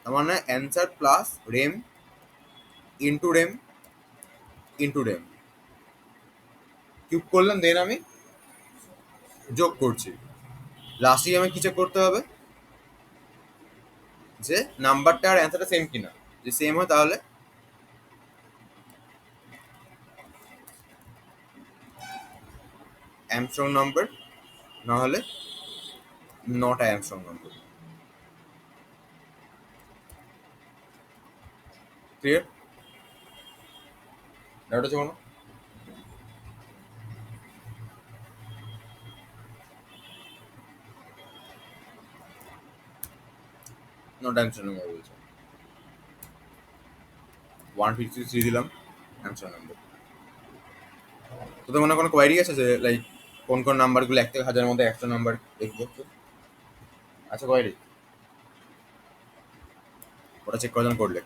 তার মানে অ্যান্সার প্লাস রেম ইন্টু রেম ইন্টু রেম, কিউব করলাম। দেন আমি যোগ করছি, লাস্টে আমি কি চেক করতে হবে যে নাম্বারটা আর অ্যান্সারটা সেম কিনা। যদি সেম হয় তাহলে অ্যামস্ট্রং নাম্বার, না হলে not Armstrong number. Clear? Doubt আছে কোনো? নট অ্যামস্ট্রং নাম্বার বলছে। 153 দিলাম অ্যামস্ট্রং নাম্বার। তোদের মনে কোনো কোয়ারি আছে যে লাইক কোন কোন নাম্বারগুলো 1 থেকে 1000 মধ্যে একটা নাম্বার দেখবো? আচ্ছা, কোয়ারি ওটা চেক করার জন্য কোড লেখ।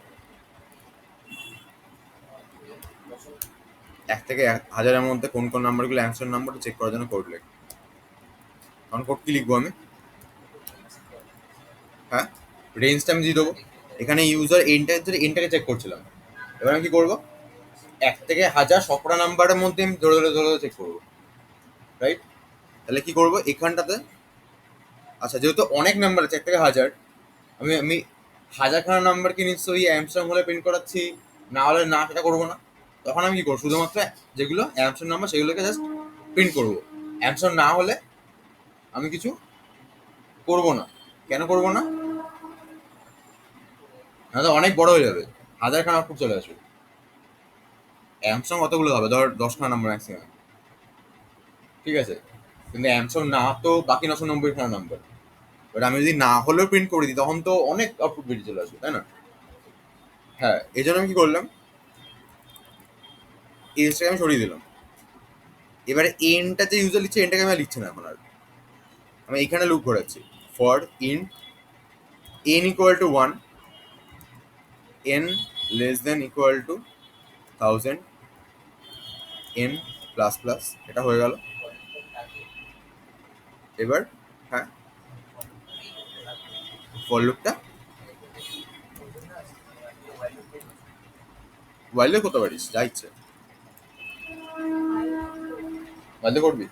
1 থেকে 1000-এর মধ্যে কোন কোন নাম্বারগুলো অ্যামস্ট্রং নাম্বার চেক করার জন্য কোড লেখ। তখন কোড কি লিখবো আমি? হ্যাঁ, রেঞ্জটা আমি দিয়ে দেবো। এখানে ইউজার এনটাকে চেক করছিলাম। এবার আমি কি করবো? 1 থেকে 1000 সবকটা নাম্বারের মধ্যে আমি ধরে ধরে ধরে চেক করবো, রাইট? তাহলে কি করবো এখানটাতে? আচ্ছা, যেহেতু অনেক নাম্বার আছে 1 থেকে 1000, আমি আমি 1000খানা নাম্বারকে নিশ্চয়ই অ্যামস্ট্রং হলে প্রিন্ট করাচ্ছি, না হলে না, সেটা করবো না। তখন আমি কি করবো? শুধুমাত্র যেগুলো অ্যামস্ট্রং নাম্বার সেগুলোকে জাস্ট প্রিন্ট করবো। অ্যামস্ট্রং না হলে আমি কিছু করবো না। কেন করবো না? তো অনেক বড় হয়ে যাবে, 1000খানা আউটপুট চলে আসবে। অ্যামস্ট্রং কতগুলো হবে? ধর 10খানা নাম্বার ম্যাক্সিমাম, ঠিক আছে? কিন্তু অ্যামস্ট্রং না তো বাকি 990খানা নাম্বার। এবার আমি যদি না হলেও প্রিন্ট করে দিই তখন তো অনেক আউটপুট বেরিয়ে চলে আসবে, তাই না? হ্যাঁ, এই জন্য আমি কি করলাম, এই জিনিসটাকে আমি সরিয়ে দিলাম। এবারে এনটা যে ইউজার লিখছে, এনটাকে আমি আর লিখছি না এখন আর। আমি এখানে লুপ ঘোরাচ্ছি। For in N equal to 1, N less than equal to 1000, N plus plus. এটা হয়ে গেল। এবার হ্যাঁ, ফর লুপটা ওয়াইলে করতে পারিস যা ইচ্ছে, ওয়াইলে করবি।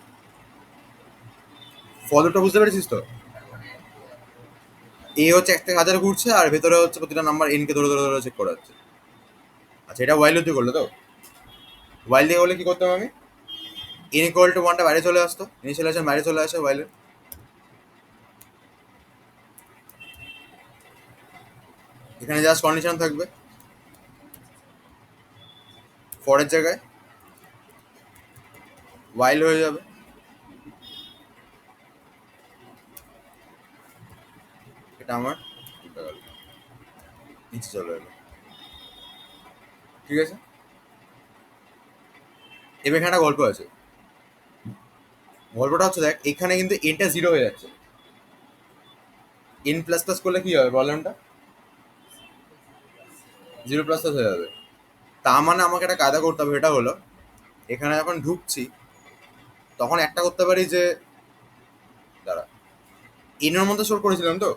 ফর লুপটা বুঝতে পেরেছিস তো? এ হচ্ছে 1 থেকে 1000 ঘুরছে, আর ভেতরে হচ্ছে প্রতিটা নাম্বার এনকে ধরে ধরে ধরে চেক করা হচ্ছে। আচ্ছা, এটা ওয়াইল দিয়ে করলো তো? ওয়াইল দিয়ে করলে কি করতাম আমি? এন ইকুয়াল টু 1টা বাইরে চলে আসতো, ইনিশিয়ালাইজেশন বাইরে চলে আসে ওয়াইলের। এখানে জাস্ট কন্ডিশন থাকবে, ফরের জায়গায় ওয়াইল হয়ে যাবে। এটা আমার উল্টে গেল, নিচে চলে এলো, ঠিক আছে? এবার এখানে একটা গল্প আছে। গল্পটা হচ্ছে, দেখ এখানে কিন্তু এনটা 0 হয়ে যাচ্ছে। এন প্লাস প্লাস করলে কি হবে প্রবলেমটা? 0 প্লাস প্লাস হয়ে যাবে। তা মানে আমাকে একটা কায়দা করতে হবে, এটা হলো এখানে যখন ঢুকছি তখন একটা করতে পারি যে, দাঁড়া, এনের মধ্যে স্টোর করেছিলাম তো,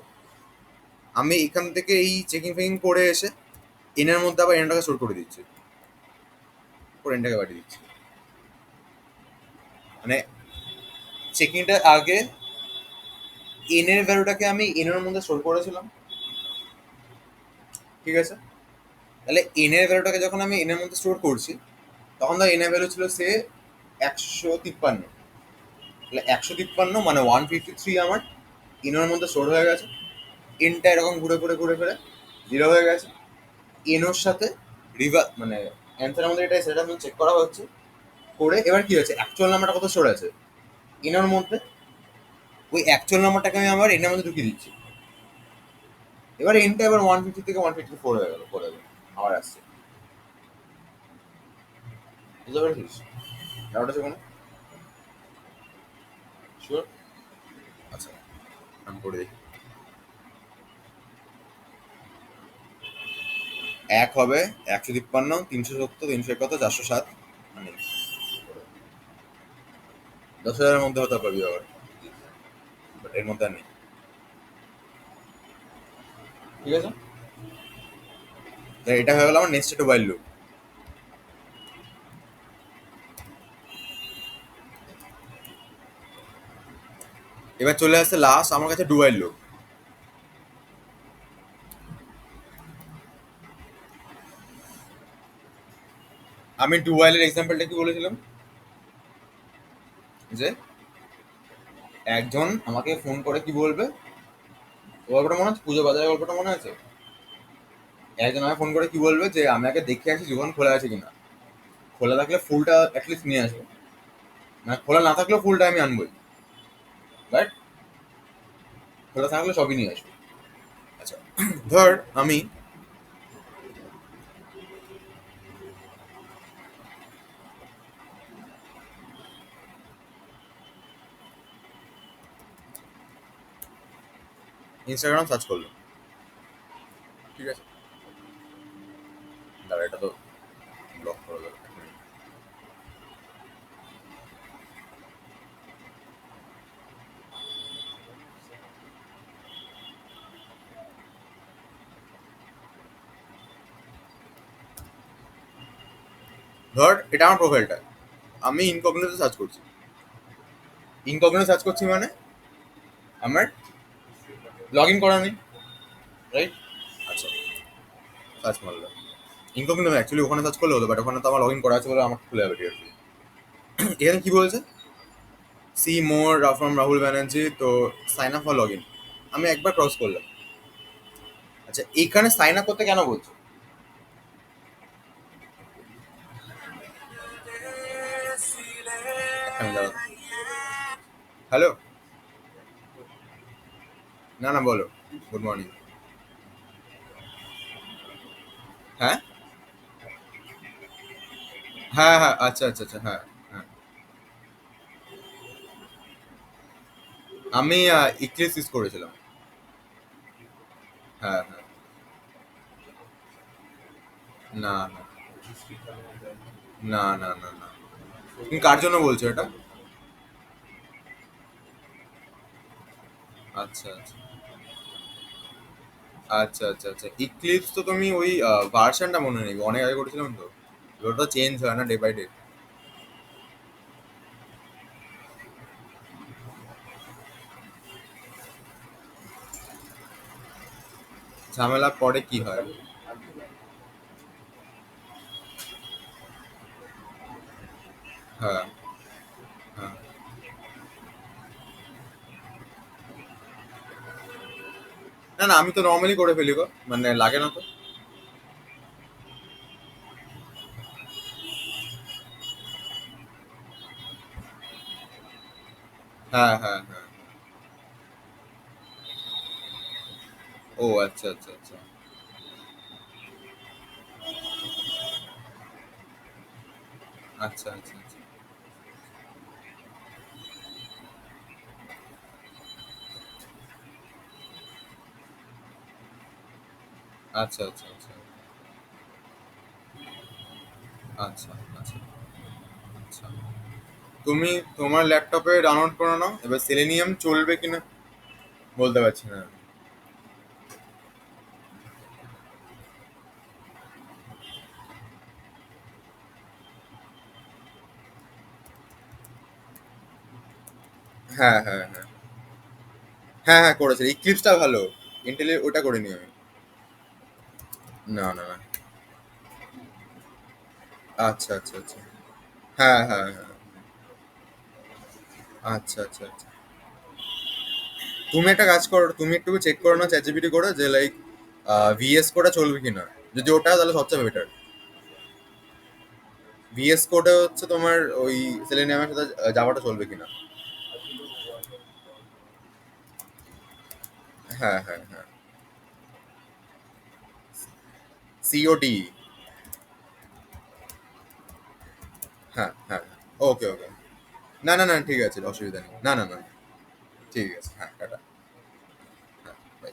আমি এখান থেকে এই চেকিং ফেকিং করে এসে এনের মধ্যে আবার এনটাকে স্টোর করে দিচ্ছি, করে এনটাকে পাঠিয়ে দিচ্ছি। মানে চেকিংটার আগে এনের ভ্যালুটাকে আমি এনের মধ্যে স্টোর করেছিলাম, ঠিক আছে? তাহলে এনের ভ্যালুটাকে যখন আমি এনের মধ্যে স্টোর করছি তখন তো এনের ভ্যালু ছিল সে 153। তাহলে 153 মানে 153 আমার এনের মধ্যে স্টোর হয়ে গেছে। এনটা এরকম ঘুরে ঘুরে ঘুরে ঘুরে 0 হয়ে গেছে। এনোর সাথে মানে অ্যান্সারের মধ্যে এটাই, সেটা চেক করা হচ্ছে। করে এবার কি হচ্ছে, অ্যাকচুয়াল নাম্বারটা কত স্টোর আছে এনের মধ্যে, ওই অ্যাকচুয়াল নাম্বারটাকে আমি আমার এনের মধ্যে ঢুকিয়ে দিচ্ছি। এবার এনটা এবার 150 থেকে 154 হয়ে গেল, করে আবার আসছে। বুঝতে পেরেছিস? ডাউট আছে কোনো? শিওর? আচ্ছা, আমি করে দেখি। 1 হবে 153, 370, 371, 407, মানে 10,000-এর মধ্যে হতে পারবি আবার, বাট এর মধ্যে আর নেই, ঠিক আছে? এটা হয়ে গেল আমার নেক্সট ওয়াইল লুপ। এবার চলে আসছে লাস্ট আমার কাছে ডুয়াইল লোক। আমি ডুয়াইলের এক্সাম্পলটা কি বলেছিলাম, যে একজন আমাকে ফোন করে কি বলবে, গল্পটা মনে আছে, পুজো বাজারের গল্পটা মনে আছে? একজন আমাকে ফোন করে কি বলবে যে আমি আগে দেখে আসি দোকান খোলা আছে কিনা, খোলা থাকলে ফুলটা অ্যাটলিস্ট নিয়ে আসবো, মানে খোলা না থাকলেও ফুলটা আমি আনবোই, বাট খোলা থাকলে সবই নিয়ে আসবো। আচ্ছা, ধর আমি ইনস্টাগ্রাম সার্চ করলাম, ঠিক আছে, দাঁড়া এটা তো ব্লক করা যাবে। ধর এটা আমার প্রোফাইলটা, আমি ইনকগনিটো সার্চ করছি। ইনকগনিটো সার্চ করছি মানে আমার লগ ইন করা নেই, রাইট? আচ্ছা, সার্চ মারলাম ইনকগনিটো, অ্যাকচুয়ালি ওখানে সার্চ করলে হতো, বাট ওখানে তো আমার লগ ইন করা আছে বলে আমার খুলে যাবে ডিরেক্টলি। এখানে কি বলছে, see more from Rahul Banerjee, তো sign up for log in. আমি একবার ক্রস করলাম। আচ্ছা, এইখানে সাইন আপ করতে কেন বলছো? হ্যালো, না না বলো, গুড মর্নিং। হ্যাঁ হ্যাঁ হ্যাঁ, আচ্ছা আচ্ছা আচ্ছা, হ্যাঁ হ্যাঁ। আমি ইক্লিপস ইউজ করেছিলাম। হ্যাঁ হ্যাঁ, না না না না না না। তুমি কার জন্য বলছো এটা? আচ্ছা আচ্ছা আচ্ছা আচ্ছা আচ্ছা, ইক্লিপস তো তুমি ওই ভার্সনটা মনে নেই, অনেক আগে করেছিলাম তো, ওটা চেঞ্জ হয় না ডে বাই ডে। ঝামেলা পরে কি হয়? হ্যাঁ হ্যাঁ, না না, আমি তো নর্মালি করে ফেলি গো, মানে লাগে না তো। হ্যাঁ হ্যাঁ হ্যাঁ, ও আচ্ছা আচ্ছা আচ্ছা আচ্ছা আচ্ছা আচ্ছা আচ্ছা আচ্ছা আচ্ছা আচ্ছা আচ্ছা আচ্ছা। তুমি তোমার ল্যাপটপে ডাউনলোড করে নাও, এবার সেলেনিয়াম চলবে কিনা বলতে পারছি না। হ্যাঁ হ্যাঁ হ্যাঁ হ্যাঁ হ্যাঁ, করেছে, ইক্লিপসটা ভালো, ইন্টেলে ওটা করে নি আমি। না না না, আচ্ছা আচ্ছা আচ্ছা, হ্যাঁ হ্যাঁ হ্যাঁ, আচ্ছা আচ্ছা আচ্ছা। তুমি একটা কাজ করো, তুমি একটু চেক করো না চ্যাটজিপিটি করে, যে লাইক ভিএস কোডটা চলবে কিনা, যদি ওটা তাহলে সবচেয়ে বেটার। ভিএস কোডে হচ্ছে তোমার ওই সেলেনিয়ামের সাথে জাভাটা চলবে কিনা। হ্যাঁ হ্যাঁ হ্যাঁ, সিওডি, হ্যাঁ হ্যাঁ, ওকে ওকে, না না না, ঠিক আছে, অসুবিধা নেই, না না না, ঠিক আছে, হ্যাঁ টাটা, হ্যাঁ বাই।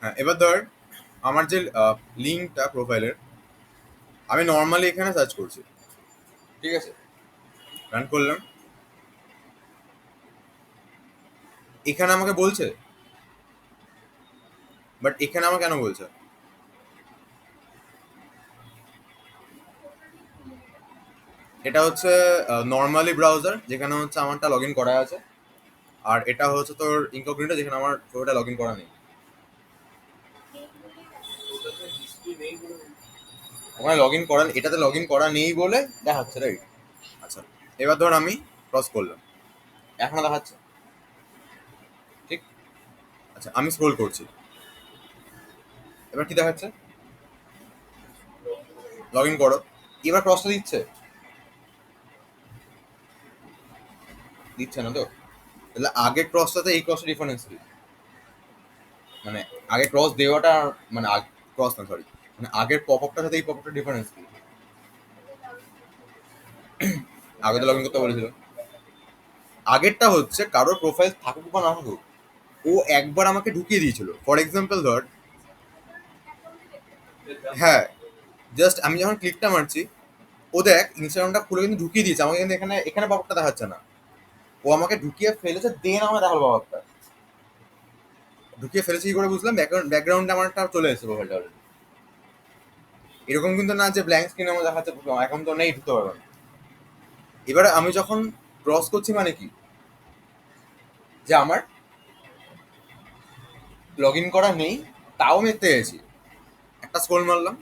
হ্যাঁ, এবার ধর আমার যে লিঙ্কটা প্রোফাইলের আমি নর্মালি এখানে সার্চ করছি, ঠিক আছে, রান করলাম, এখানে আমাকে বলছে, বাট এখানে আমার কেন বলছে? এটা হচ্ছে নর্মালি ব্রাউজার, যেখানে হচ্ছে আমারটা লগ ইন করা আছে, আর এটা হচ্ছে তোর ইনকগনিটো, যেখানে আমার ওটা লগ ইন করা নেই। ওটাতে হিস্ট্রি নেই বলে ওখানে লগ ইন করা, এটাতে লগ ইন করা নেই বলে দেখাচ্ছে, রাইট? আচ্ছা, এবার ধর আমি ক্রস করলাম, এখনো দেখাচ্ছে, ঠিক? আচ্ছা, আমি স্ক্রোল করছি, এবার কি দেখাচ্ছে? লগ ইন করো। এবার ক্রসটা দিচ্ছে? দিচ্ছে না তো। তাহলে আগে ক্রসটাতে এই ক্রসটা ডিফারেন্স কি? মানে আগে ক্রস দেওয়াটা মানে ক্রস না, সরি, মানে আগের পপ আপটার সাথে এই পপ আপটার ডিফারেন্স কি? আগে তো লগ ইন করতে বলেছিল। আগেরটা হচ্ছে কারোর প্রোফাইল থাকুক বা না থাকুক, ও একবার আমাকে ঢুকিয়ে দিয়েছিল। ফর এক্সাম্পল ধর, হ্যাঁ, জাস্ট আমি যখন ক্লিকটা মারছি, ও দেখ ইনস্টাগ্রামটা খুলে কিন্তু ঢুকিয়ে দিয়েছে আমাকে, কিন্তু এখানে এখানে পপ আপটা দেখাচ্ছে না। ও আমাকে ঢুকিয়ে ফেলেছে, দেন আমার দেখালো পপ আপটা। ঢুকিয়ে ফেলেছে কি করে বুঝলাম? ব্যাকগ্রাউন্ডে আমারটা চলে এসেছে প্রোফাইলটা অলরেডি। এরকম কিন্তু না যে ব্ল্যাঙ্ক স্ক্রিন আমার দেখাচ্ছে, এখন তো নেই, ঢুকতে পারবে না। এবারে আমি যখন ক্রস করছি মানে কি, যে আমার লগ ইন করা নেই, তাও আমি দেখতে গেছি, একটা স্ক্রোল মারলাম,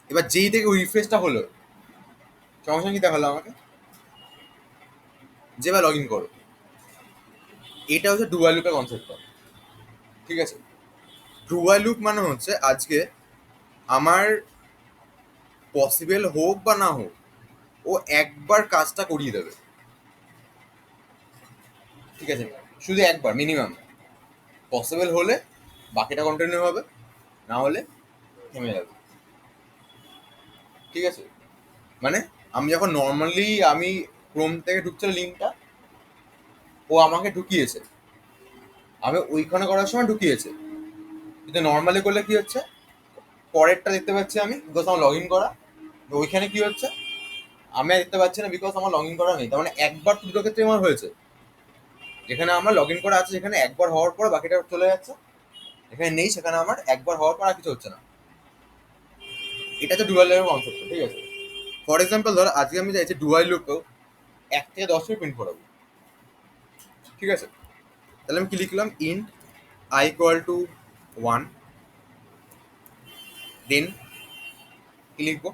এবার যেই থেকে ওই রিফ্রেশটা হলো, সঙ্গে সঙ্গে কি দেখালো আমাকে, যে বা লগ ইন করো। এটা হচ্ছে ডুয়াল লুপের কনসেপ্টটা, ঠিক আছে? ডুয়াল লুপ মানে হচ্ছে আজকে আমার পসিবল হোক বা না হোক, ও একবার কাজটা করিয়ে দেবে, ঠিক আছে? শুধু একবার মিনিমাম, পসিবল হলে বাকিটা কন্টিনিউ হবে, না হলে থেমে যাবে, ঠিক আছে? মানে আমি যখন নর্মালি আমি ক্রোম থেকে ঢুকছিল লিঙ্কটা, ও আমাকে ঢুকিয়েছে, আমি ওইখানে করার সময় ঢুকিয়েছে, কিন্তু নর্মালি করলে কি হচ্ছে, পরেরটা দেখতে পাচ্ছি আমি, বিকজ আমার লগ ইন করা। তো ওইখানে কি হচ্ছে, আমি আর দেখতে পাচ্ছি না, বিকজ আমার লগ ইন করা নেই। তার মানে একবার তো দুটো ক্ষেত্রে আমার হয়েছে, যেখানে আমার লগ ইন করা আছে সেখানে একবার হওয়ার পর বাকিটা চলে যাচ্ছে, এখানে নেই সেখানে আমার একবার হওয়ার পর আর কিছু হচ্ছে না। এটা হচ্ছে ডুয়াল লুপের কনসেপ্ট, ঠিক আছে? ফর এক্সাম্পল ধর আজকে আমি চাইছি ডুয়াল লুপেও 1 থেকে 10 প্রিন্ট করাবো, ঠিক আছে? তাহলে আমি কি লিখলাম, ইন্ট I ইকুয়াল টু 1, দেন কি লিখবো,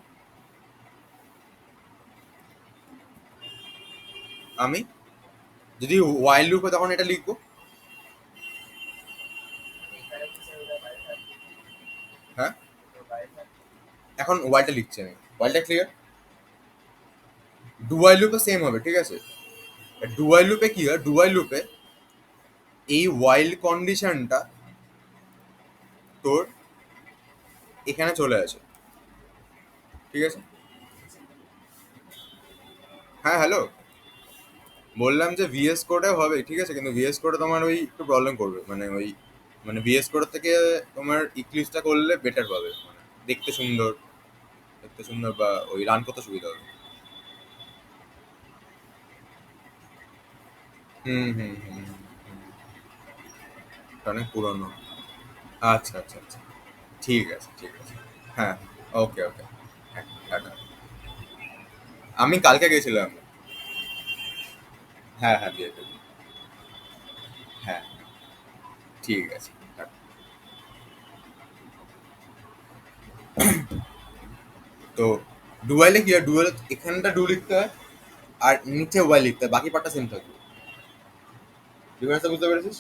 আমি যদি ওয়াইল লুপে তখন এটা লিখবো, হ্যাঁ, এখন ওয়াইলটা লিখছি আমি, ওয়াইলটা ক্লিয়ার। ডুয়াল লুপে সেম হবে, ঠিক আছে? ডুয়াল লুপে কি হয়, ডুয়াল লুপে এই ওয়াইল কন্ডিশনটা তোর এখানে চলে আসে, ঠিক আছে? হ্যাঁ, হ্যালো, বললাম যে ভিএস কোডে হবে, ঠিক আছে, কিন্তু ভিএস কোডে তোমার ওই একটু প্রবলেম করবে, মানে ওই মানে ভিএস কোড থেকে তোমার ইক্লিপসটা করলে বেটার পাবে, মানে দেখতে সুন্দর, দেখতে সুন্দর বা ওই রান করতে সুবিধা হবে। হুম হুম হুম হুম, অনেক পুরনো। আচ্ছা আচ্ছা আচ্ছা, ঠিক আছে ঠিক আছে। হ্যাঁ, ওকে ওকে, হ্যাঁ, টাটা। আমি কালকে গেছিলাম। হ্যাঁ হ্যাঁ, দিয়ে দেবো। হ্যাঁ, ঠিক আছে, টাটা। তো ডুয়াইলে কি হয়, ডুয়াইলে এখানটা ডু লিখতে হয় আর নিচে ওয়াই লিখতে হয়, বাকি পার্টটা সেম থাকবে। ডিফারেন্সটা বুঝতে পেরেছিস?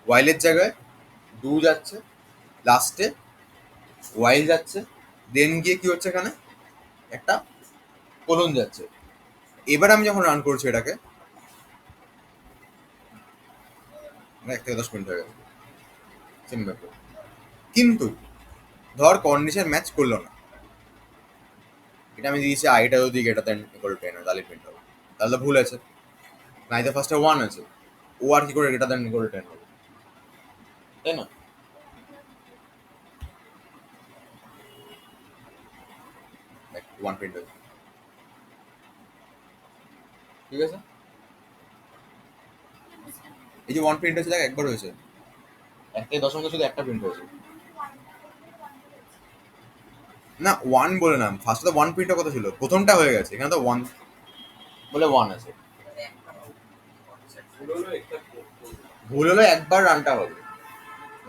ওয়াইলের জায়গায় ডু যাচ্ছে, লাস্টে ওয়াইল যাচ্ছে, দেন গিয়ে কি হচ্ছে এখানে একটা কোলন যাচ্ছে। এবার আমি যখন রান করছি এটাকে, 1 থেকে 10 মিনিট হয়ে গেছে, সেম ব্যাপার। কিন্তু ধর কন্ডিশন ম্যাচ করলো না, এটা আমি দিয়েছি আইটা যদি গ্রেটার দেন ইকুয়াল টু 10 হয় তাহলে প্রিন্ট হবে, তাহলে তো ভুল আছে, নাই তো ফার্স্টে 1 আছে, ও আর কি করে গ্রেটার দেন ইকুয়াল টু 10 হবে, তাই না? ওয়ান প্রিন্ট হয়েছে, ঠিক আছে। এই যে ওয়ান প্রিন্ট হয়েছে দেখ, একবার হয়েছে, একটাই দশমিক শুধু একটা প্রিন্ট হয়েছে। না ওয়ান বলে না, ফার্স্টে তো ওয়ান প্রিন্টের কথা ছিল, প্রথমটা হয়ে গেছে, এখানে তো ওয়ান বলে ওয়ান আছে। ভুল হলো একটা ভুল হলে একবার রানটা হবে,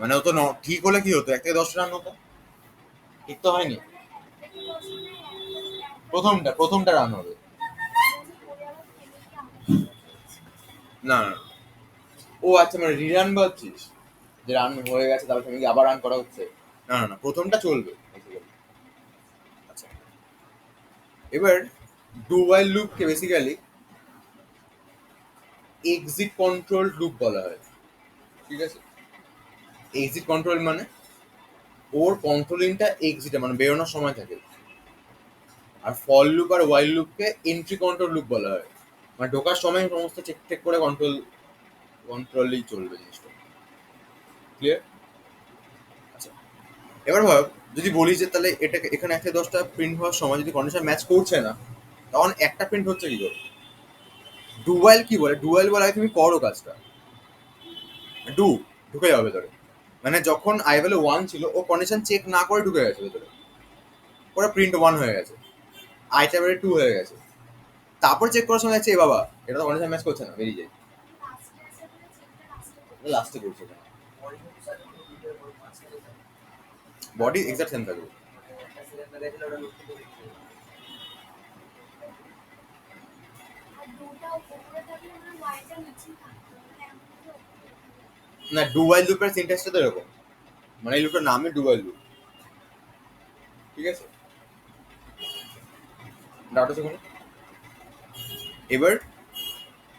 মানে ও তো ঠিক হলে কি হতো, 1 থেকে 10 রান হতো, ঠিক তো হয়নি। প্রথমটা রান হবে। না না, ও আচ্ছা, মানে রিরান বলছিস, যে রান হয়ে গেছে তারপর তুমি আবার রান করা হচ্ছে। না না না, প্রথমটা চলবে basically। আচ্ছা, এবার ডু ওয়াইল লুপকে বেসিক্যালি এক্সিট কন্ট্রোল লুপ বলা হয়, ঠিক আছে। এক্সিট কন্ট্রোল মানে ওর কন্ট্রোলিংটা এক্সিটে মানে বেরোনোর সময় থাকে। আর ফল লুপ আর ওয়াইল লুপকে এন্ট্রি কন্ট্রোল লুপ বলা হয়, মানে ঢোকার সময় সমস্ত চেক টেক করে কন্ট্রোলই চলবে জিনিসটা, ক্লিয়ার। আচ্ছা, এবার ভাব, যদি বলি যে তাহলে এটাকে এখানে 1 থেকে 10টা প্রিন্ট হওয়ার সময় যদি কন্ডিশন ম্যাচ করছে না, তখন একটা প্রিন্ট হচ্ছে কি করে। ডুয়াইল কি বলে, ডুয়াইল বলে তুমি করো কাজটা, ডু ঢুকে যাবে ভেতরে, মানে যখন আই ভ্যালু 1 ছিল ও কন্ডিশন চেক না করে ঢুকে গেছে ভেতরে, ওরা প্রিন্ট 1 হয়ে গেছে, আইটা বেড়ে 2 হয়ে গেছে, তারপর চেক করার সময় যাচ্ছে এ বাবা এটা তো কন্ডিশন ম্যাচ করছে না, বেরিয়ে যায়। লাস্টে করছে বডি এক্সাক্ট সেম থাকবে। না ডুয়াইল লুপের সিনট্যাক্সটা তো এরকম, মানে এই লুপের নামই ডুয়াইল লুপ, ঠিক আছে। ডাউট আছে কোনো? এবার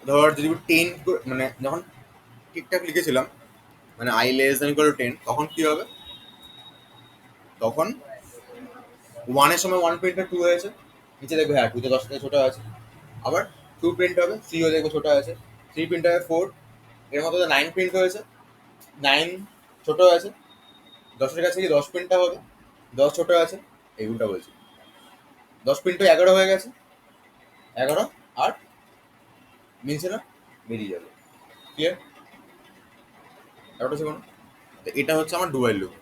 ধর যদি 10 মানে যখন ঠিকঠাক লিখেছিলাম, মানে I less than equal to 10, তখন কি হবে, তখন 1 এর সময় 1 প্রিন্টার 2 হয়েছে, নিচে দেখবে হ্যাঁ 2 তে 10 থেকে ছোট আছে, আবার 2 প্রিন্ট হবে, 3 ও দেখবে ছোট আছে, 3 প্রিন্ট হবে 4, এর মতো 9 প্রিন্ট হয়েছে, 9 ছোট আছে, 10 এর কাছে কি 10 প্রিন্টটা হবে, 10 ছোট আছে, এই উল্টা বলছি, 10 প্রিন্ট 11 হয়ে গেছে, 11 আর মিলছে না, বেরিয়ে যাবে, ক্লিয়ার। ব্যাপারটা হচ্ছে কোনো, তো এটা হচ্ছে আমার ডুয়াইল লুপ।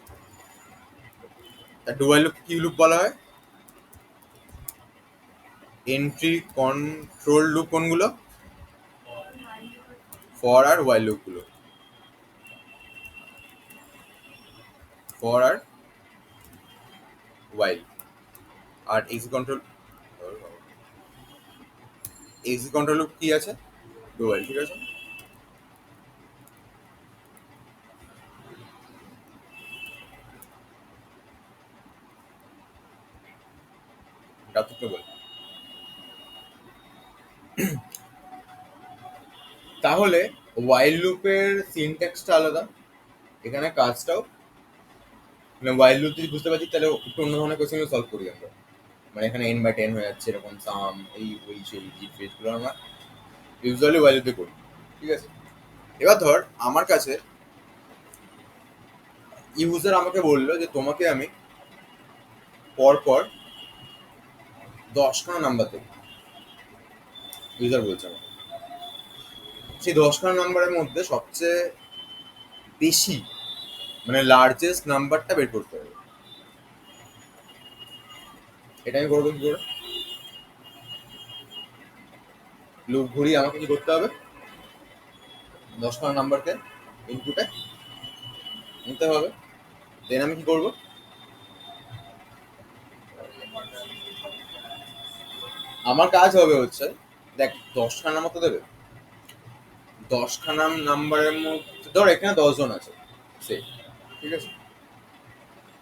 তা ডুয়াইল লুপ কি লুপ বলা হয়, এন্ট্রি কন্ট্রোল লুপ কোনগুলো, ফর আর ওয়াইল লুপগুলো, ফর আর ওয়াইল। আর এক্সিট কন্ট্রোল লুপ কি আছে, ডুয়াইল, ঠিক আছে। এটা তো বল, তাহলে ওয়াইল লুপের সিনট্যাক্সটা আলাদা, এখানে কাজটাও, মানে ওয়াইল লুপ যদি বুঝতে পারছি তাহলে একটু অন্য ধরনের কোশ্চেন সলভ করি আমরা, মানে এখানে n/10 হয়ে যাচ্ছে এরকম সাম এই ওই সেই জিট ফেজগুলো আমরা ইউজুয়ালি ওয়াইল লুপে করি, ঠিক আছে। এবার ধর আমার কাছে ইউজার আমাকে বললো যে তোমাকে আমি পরপর 10খানা নাম্বার দেবো, ইউজার বলছে আমাকে, সেই 10খানা নাম্বারের মধ্যে সবচেয়ে বেশি মানে লার্জেস্ট নাম্বারটা বের করতে হবে। এটা আমি করবো কি করে, লুপ ঘুরিয়ে আমাকে কি করতে হবে, 10খানা নাম্বারকে ইনপুটে নিতে হবে, দেন আমি কি করবো, আমার কাজ হবে হচ্ছে, দেখ 10খানা মতো দেবে, 10খানা নাম্বারের মধ্যে ধর এখানে 10 জন আছে সে, ঠিক আছে,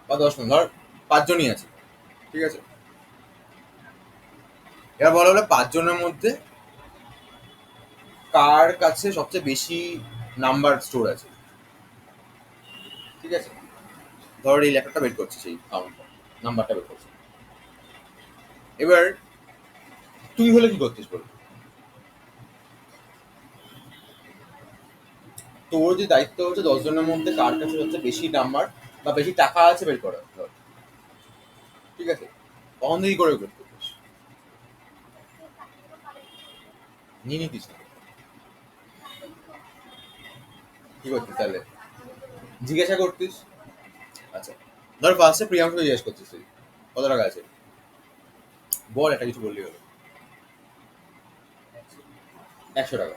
বা 10 জন ধর 5 জনই আছে, ঠিক আছে। এবার বলা হলো 5 জনের মধ্যে কার কাছে সবচেয়ে বেশি নাম্বার স্টোর আছে, ঠিক আছে। ধর এই লেখাটা বের করছে, সেই কাউন্টটা নাম্বারটা বের করছে। এবার তুই হলে কি করতিস বল, তোর যে দায়িত্ব হচ্ছে 10 জনের মধ্যে কার কাছে সবচেয়ে বেশি নাম্বার বা বেশি টাকা আছে বের করা, ধর, ঠিক আছে। তখন তুই কি করে করতিস, নিয়ে নিতিস না। কি করতিস তাহলে? জিজ্ঞাসা করতিস। আচ্ছা, ধর ফার্স্টে প্রিয়াঙ্ককে জিজ্ঞেস করছিস তুই কত টাকা আছে, বল একটা কিছু বললি হলো। 100 টাকা।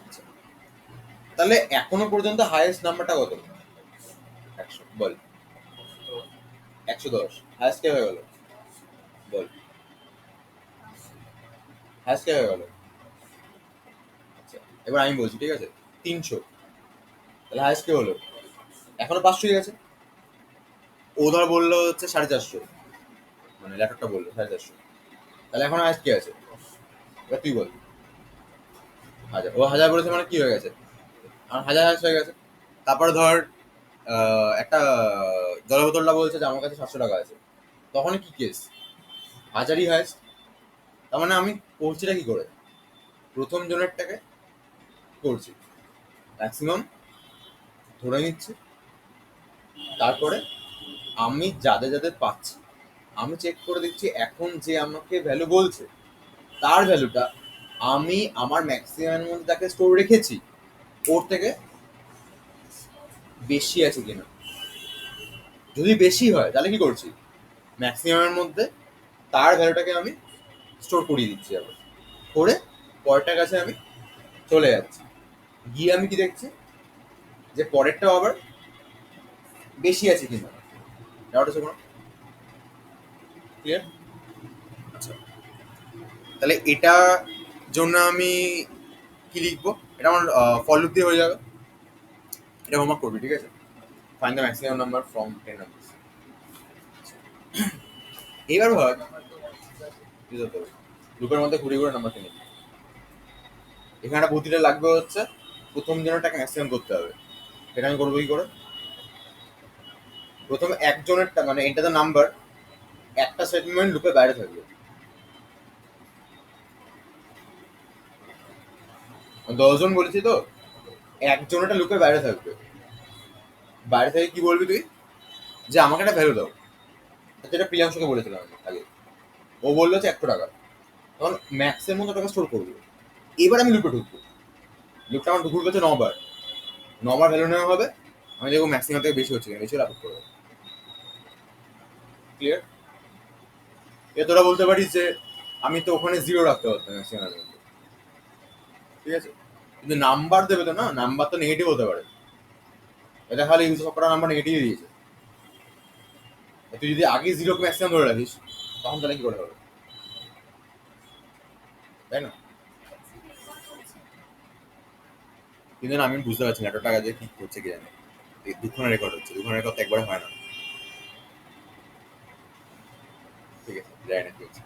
আচ্ছা, তাহলে এখনো পর্যন্ত হাইয়েস্ট নাম্বারটা কত? 100, বল। 110, হাইয়েস্ট কে হয়ে গেল? বল, হাইয়েস্ট কে হয়ে গেল? আচ্ছা, এবার আমি বলছি, ঠিক আছে, 300, তাহলে হাইয়েস্ট কে হলো? এখনো 500 গেছে। ও ধর বললো হচ্ছে 450, মানে ল্যাপটপটা বললো 450, তাহলে এখন হাইয়েস্ট কে আছে? এবার তুই বল। 1000, ও 1000 বলেছে মানে কি হয়ে গেছে? আমার 1000 হাইয়েস্ট হয়ে গেছে। তারপরে ধর একটা জলের বোতলটা বলছে যে আমার কাছে 700 টাকা আছে, তখন কি কেস? 1000ই হাইয়েস্ট। তার মানে আমি করছিটা কি করে? প্রথম জনেরটাকে করছি ম্যাক্সিমাম ধরে নিচ্ছি, তারপরে আমি যাদের যাদের পাচ্ছি আমি চেক করে দিচ্ছি এখন যে আমাকে ভ্যালু বলছে তার ভ্যালুটা আমি আমার ম্যাক্সিমামের মধ্যে তাকে স্টোর রেখেছি ওর থেকে বেশি আছে কিনা। যদি বেশি হয় তাহলে কি করছি, ম্যাক্সিমামের মধ্যে তার ভ্যালুটাকে আমি স্টোর করিয়ে দিচ্ছি, আবার করে পরেরটার কাছে আমি চলে যাচ্ছি, গিয়ে আমি কি দেখছি যে পরেরটাও আবার বেশি আছে কিনা। ব্যাপারটা হচ্ছে কোনো ক্লিয়ার? আচ্ছা, তাহলে এটা জন্য আমি কি লিখবো? এটা আমার ফর লুপ দিয়ে হয়ে যাবে। এটা হোমওয়ার্ক করবি, ঠিক আছে? Find the maximum number from 10 numbers. এইবার ভাব লুপের মধ্যে ঘুরে ঘুরে নাম্বার কিনে, এখানে একটা বুদ্ধিটা লাগবে হচ্ছে প্রথম জনেরটাকে ম্যাক্সিমাম করতে হবে। সেটা আমি করবো কি করে? প্রথমে একজনেরটা মানে এটা তো নাম্বার, একটা সেগমেন্ট লুপের বাইরে থাকবে। 10 জন বলেছি তো, একজনেরটা লুপের বাইরে থাকবে। বাইরে থেকে কি বলবি তুই? যে আমাকে একটা ভ্যালু দাও, যেটা প্রিয়াংশকে বলেছিলাম আমি আগে। ও বললো যে 100 টাকা, তখন ম্যাক্সের মতো টাকা স্টোর করবো। এবার আমি লুপে ঢুকবো, লুপটা আমার ঘুরবে হচ্ছে 9 বার, 9 বার ভ্যালু নেওয়া হবে। আমি দেখবো ম্যাক্সিমাম থেকে বেশি হচ্ছে কিনা, বেশি হলে আপলোড করবো। ক্লিয়ার? এ তোরা বলতে পারিস যে আমি তো ওখানে 0 রাখতে পারতাম ম্যাক্সিমাম, ঠিক আছে, কিন্তু নাম্বার দেবে তো না, নাম্বার তো নেগেটিভ হতে পারে। এটা খালি ইউজ করা নাম্বার নেগেটিভ দিয়েছে। তুই যদি আগে 0 কে ম্যাক্সিমাম ধরে রাখিস তখন তাহলে কি করে হবে, তাই না? কিন্তু না, আমি বুঝতে পারছি না 100 টাকা যে কি করছে কি জানি। এই 2খানা রেকর্ড হচ্ছে, 2খানা রেকর্ড একবারে হয় না। ঠিক আছে, জানি না কি হচ্ছে।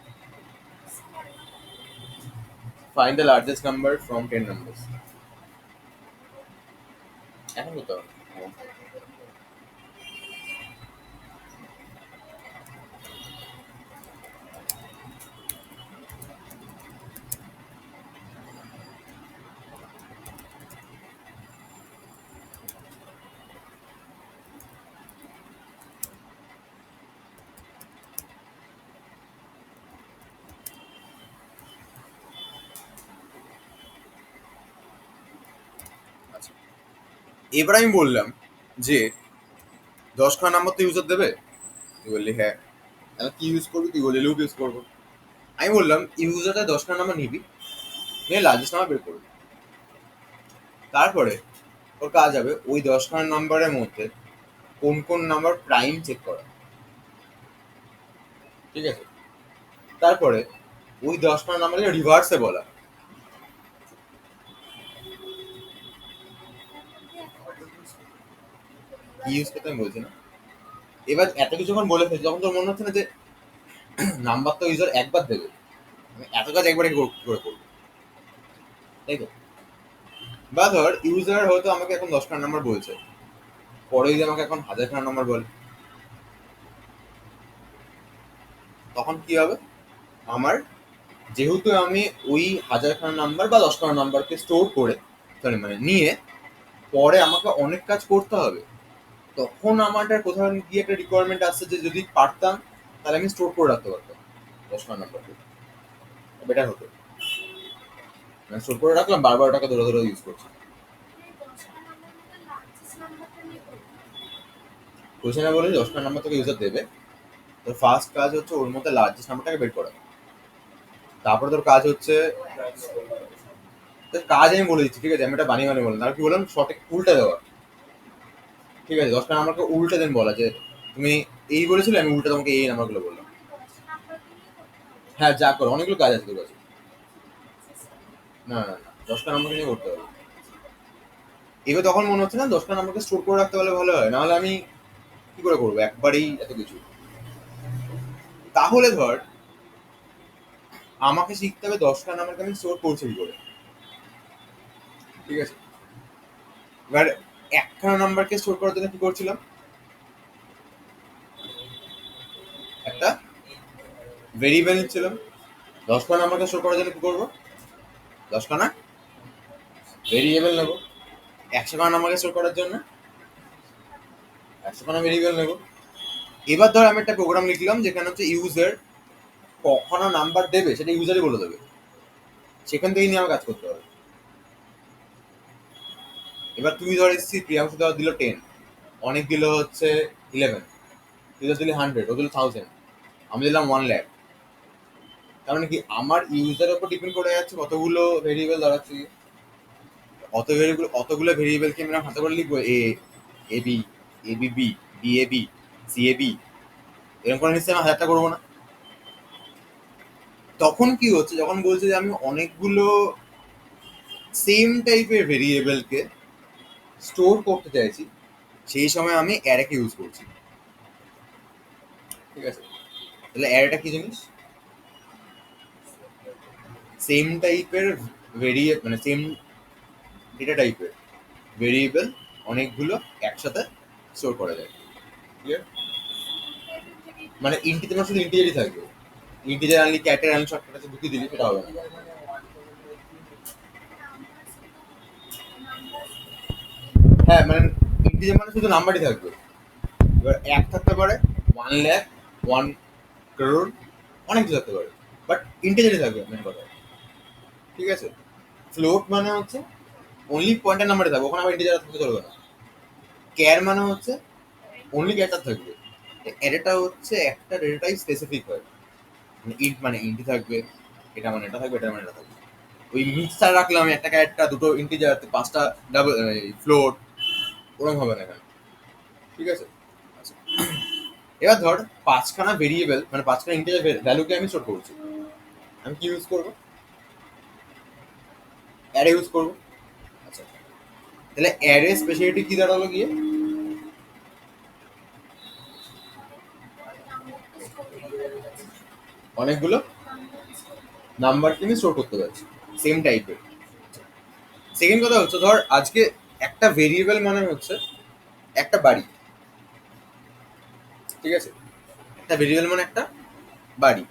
Find the largest number from 10 numbers. এখন করতে হবে। আচ্ছা, এবার আমি বললাম যে 10খানা নাম্বার তো ইউজার দেবে। তুই বললি হ্যাঁ, তাহলে কি ইউজ করবি? তুই বললি লুপ ইউজ করবো। আমি বললাম ইউজারটা 10খানা নাম্বার নিবি, নিয়ে লার্জেস্ট নাম্বার বের করবি। তারপরে ওর কাজ হবে ওই 10খানা নাম্বারের মধ্যে কোন কোন নাম্বার প্রাইম চেক করা, ঠিক আছে? তারপরে ওই 10খানা নাম্বারকে রিভার্সে বলা। কি ইউজ করতে আমি বলছি না। এবার এত কিছু যখন বলে ফেলছি তখন তোর মনে হচ্ছে না যে নাম্বার তো ইউজার একবার দেবে, আমি এত কাজ একবারে করে করবো, তাই তো? বা ধর ইউজার হয়তো আমাকে এখন 10খানা নাম্বার বলছে, পরে যদি আমাকে এখন 1000খানা নাম্বার বলে, তখন কি হবে? আমার যেহেতু আমি ওই 1000খানা নাম্বার বা 10খানা নাম্বারকে স্টোর করে, সরি মানে নিয়ে পরে আমাকে অনেক কাজ করতে হবে, তখন আমার কোথাও গিয়ে একটা রিকোয়ারমেন্ট আসছে যে যদি পারতাম তাহলে আমি স্টোর করে রাখতে পারতাম 10খানা নাম্বারকে, বেটার হতো। মানে স্টোর করে রাখলাম, বারবার ওটাকে ধরে ধরে ইউজ করছি। কোশ্চেনে বলে 10টা নাম্বার থেকে ইউজার দেবে, তোর ফার্স্ট কাজ হচ্ছে ওর মধ্যে লার্জেস্ট নাম্বারটাকে বের করা। তারপরে তোর কাজ হচ্ছে, তোর কাজ আমি বলে দিচ্ছি, ঠিক আছে? আমি এটা বানিয়ে বানিয়ে বললাম, তারপর কি বললাম, সঠিক উল্টা দেওয়া। ঠিক আছে, 10টা নাম্বারকে উল্টে দেন বলা যে তুমি এই বলেছিলে, আমি উল্টা তোমাকে এই নাম্বারগুলো বললাম। হ্যাঁ, যা করো, অনেকগুলো কাজ আছে তোর কাছে। না না না, 10টা নাম্বার নিয়ে করতে হবে। এবার তখন মনে হচ্ছে না 10টা নাম্বারকে স্টোর করে রাখতে পারলে ভালো হয়, নাহলে আমি কি করে করবো একবারেই এত কিছু। তাহলে ধর আমাকে শিখতে হবে 10টা নাম্বারকে আমি স্টোর করছি কি করে। ঠিক আছে, এবার একখানা নাম্বারকে স্টোর করার জন্য কি করছিলাম, একটা ভেরিয়েবল নিচ্ছিলাম। 10খানা নাম্বারকে স্টোর করার জন্য কি করবো, 10খানা ভেরিয়েবল নেবো। 100খানা নাম্বারকে স্টোর করার জন্য 100খানা ভেরিয়েবল নেবো। এবার ধর আমি একটা প্রোগ্রাম লিখলাম যেখানে হচ্ছে ইউজার কখনো নাম্বার দেবে সেটা ইউজারই বলে দেবে, সেখান থেকেই নিয়ে আমার কাজ করতে হবে। এবার তুই ধর এসেছি, প্রিয়াংশু ধর দিল 10, অনেক দিল হচ্ছে 11, তুই ধর দিলি 100, ও দিল 1000, আমি দিলাম 1 লাখ। তার মানে কি আমার ইউজারের উপর ডিপেন্ড করে যাচ্ছে কতগুলো ভেরিয়েবল দাঁড়াচ্ছে। অতগুলো ভেরিয়েবলকে আমরা হাতে করে লিখবো, এ B, A B B, B A B, C A B, এরকম করে নিশ্চয়ই আমি 1000টা করবো না। তখন কি হচ্ছে, যখন বলছে যে আমি অনেকগুলো সেম টাইপের ভেরিয়েবলকে স্টোর করতে চাইছি, সেই সময় আমি অ্যারেকে ইউজ করছি। ঠিক আছে, তাহলে অ্যারেটা কি জিনিস, সেম টাইপের ভেরিয়েবল, মানে সেম ডেটা টাইপের ভেরিয়েবল অনেকগুলো একসাথে স্টোর করা যায়। ক্লিয়ার? মানে ইন্টিজার মানে শুধু ইন্টিজারই থাকবে, ইন্টিজার আনলি ক্যাটের আনলি শর্টকাট আছে ঢুকিয়ে দিলি, সেটা হবে না। হ্যাঁ, মানে ইন্টিজার মানে শুধু নাম্বারই থাকবে। এবার 1 থাকতে পারে, 1 লাখ, 1 crore, অনেক কিছু থাকতে পারে, বাট ইন্টিজারই থাকবে মেন কথা। ঠিক আছে, ফ্লোট মানে হচ্ছে অনলি পয়েন্টের নাম্বারে থাকবে, ওখানে আবার ইন্টিজার থাকতে চলবে না। ক্যার মানে হচ্ছে অনলি ক্যারেক্টার থাকবে। অ্যারেটা হচ্ছে একটা ডেটাটাই স্পেসিফিক হয়, মানে ইন্ট মানে ইন্টি থাকবে, এটা মানে এটা থাকবে, এটা মানে এটা থাকবে। ওই মিক্সার রাখলাম একটা ক্যারেক্টার, দুটো ইন্টিজার, 5টা ডাবল ফ্লোট, ওরকম হবে না এখানে। ঠিক আছে, আচ্ছা। এবার ধর 5খানা ভেরিয়েবল মানে 5খানা ইন্টিজার ভ্যালুকে আমি স্টোর করছি, আমি কি ইউজ করবো, অ্যারে ইউজ করবো। আচ্ছা, তাহলে অ্যারে স্পেশালিটি কি দাঁড়ালো গিয়ে, অনেকগুলো নাম্বারকে আমি স্টোর করতে পারছি সেম টাইপের। সেকেন্ড কথা হচ্ছে, ধর আজকে একটা ভেরিয়েবল মানে হচ্ছে একটা বাড়ি। ঠিক আছে, একটা ভেরিয়েবল মানে একটা বাড়ি।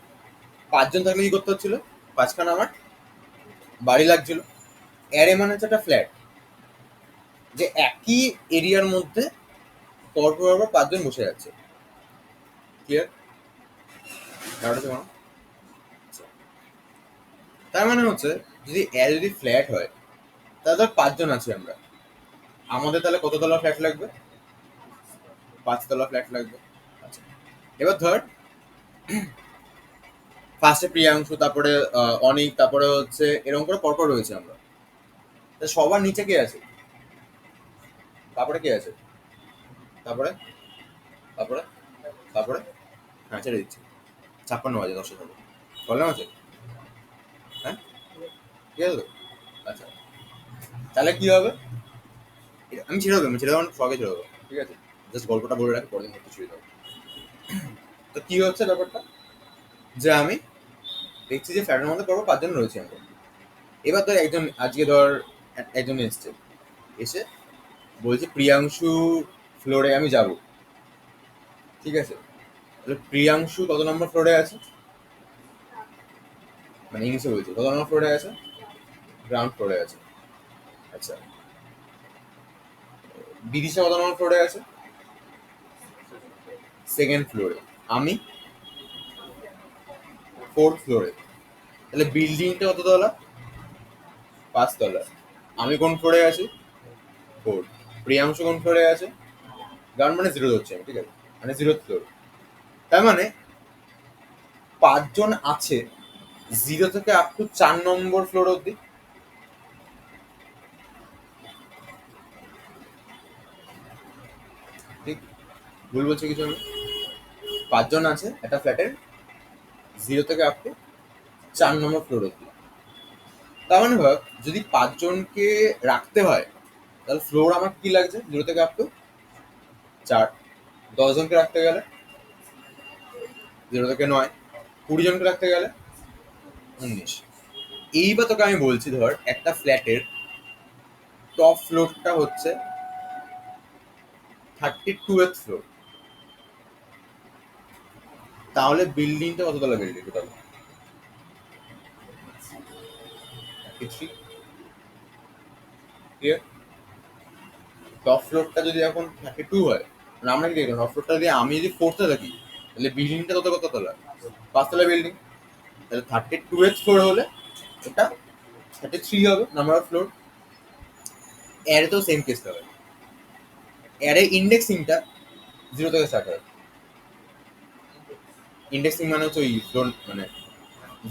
5জন থাকলে কি করতে হচ্ছিল, 5খানা আমার বাড়ি লাগছিল। অ্যারে মানে হচ্ছে একটা ফ্ল্যাট, যে একই এরিয়ার মধ্যে পরপর পরপর 5জন বসে যাচ্ছে। ক্লিয়ার? তার মানে হচ্ছে যদি অ্যারে যদি ফ্ল্যাট হয়, তাহলে ধর 5জন আছি আমরা, আমাদের তাহলে কত তলা ফ্ল্যাট লাগবে, 5 তলা ফ্ল্যাট লাগবে। আচ্ছা, এবার ধর ফার্স্টে প্রিয়াংশু, তারপরে অনিক, তারপরে হচ্ছে এরকম করে পরপর রয়েছে আমরা। তা সবার নিচে কে আছে, তারপরে কে আছে, তারপরে তারপরে তারপরে হ্যাঁ, ছেড়ে দিচ্ছি। 56 বাজে, 10 হবে, প্রবলেম আছে? হ্যাঁ, ঠিক আছে তো? আচ্ছা, তাহলে কি হবে, আমি ছেড়ে দেবো, আমি ছেড়ে দেবো, সবাইকে ছেড়ে দেবো। ঠিক আছে, জাস্ট গল্পটা বলে রাখি, পরের দিন করতে শুরু দেবো। তো কি হচ্ছে ব্যাপারটা, যে আমি দেখছি যে ফ্ল্যাটের মধ্যে পরপর 5জন রয়েছে আমরা। এবার ধর একজন আজকে ধর একজন এসছে, এসে বলছে প্রিয়াংশু ফ্লোরে আমি যাব। ঠিক আছে, তাহলে প্রিয়াংশু কত নম্বর ফ্লোরে আছে, মানে ইংলিশে বলছি, কত নম্বর ফ্লোরে আছে, গ্রাউন্ড ফ্লোরে আছে। আচ্ছা, বিদিশা কত নম্বর ফ্লোরে আছে, সেকেন্ড ফ্লোরে। আমি 4th ফ্লোরে। তাহলে বিল্ডিংটা কত তলা, 5 তলা। আমি কোন ফ্লোরে আছি? 4। প্রিয়াংশু কোন ফ্লোরে আছে? গ্রাউন্ড মানে 0 হচ্ছে, ঠিক আছে, মানে 0th ফ্লোর। তার মানে 5 জন আছে 0 থেকে আপ টু 4 নম্বর ফ্লোর অব্দি। ঠিক ভুল বলছে কিছু আমি? 5 জন আছে একটা ফ্ল্যাটের 0 থেকে আপ টু 4 নম্বর ফ্লোর অব্দি। তার মানে ভাব, যদি 5 জনকে রাখতে হয় তাহলে ফ্লোর আমার কি লাগছে 0 থেকে আপ টু 4। 10 জনকে রাখতে গেলে 0 থেকে 9, 20 জনকে রাখতে গেলে 19। এইবার তোকে আমি বলছি, ধর একটা ফ্ল্যাটের টপ ফ্লোরটা হচ্ছে 32th ফ্লোর, তাহলে বিল্ডিংটা কততলা বিল্ডিং টোটাল? 33। ক্লিয়ার? টপ ফ্লোরটা যদি এখন 32 হয়, মানে আমরা কি দেখবো টপ ফ্লোরটা যদি আমি যদি 4th থাকি তাহলে বিল্ডিংটা কত তলা? 5 তলা বিল্ডিং। তাহলে 32th ফ্লোর হলে এটা 33 হবে নাম্বার অফ ফ্লোর। এরে তো সেম কেস হবে, এরে ইন্ডেক্সিংটা 0 থেকে স্টার্ট হয়। ইন্ডেক্সিং মানে হচ্ছে ওই ফ্লোর, মানে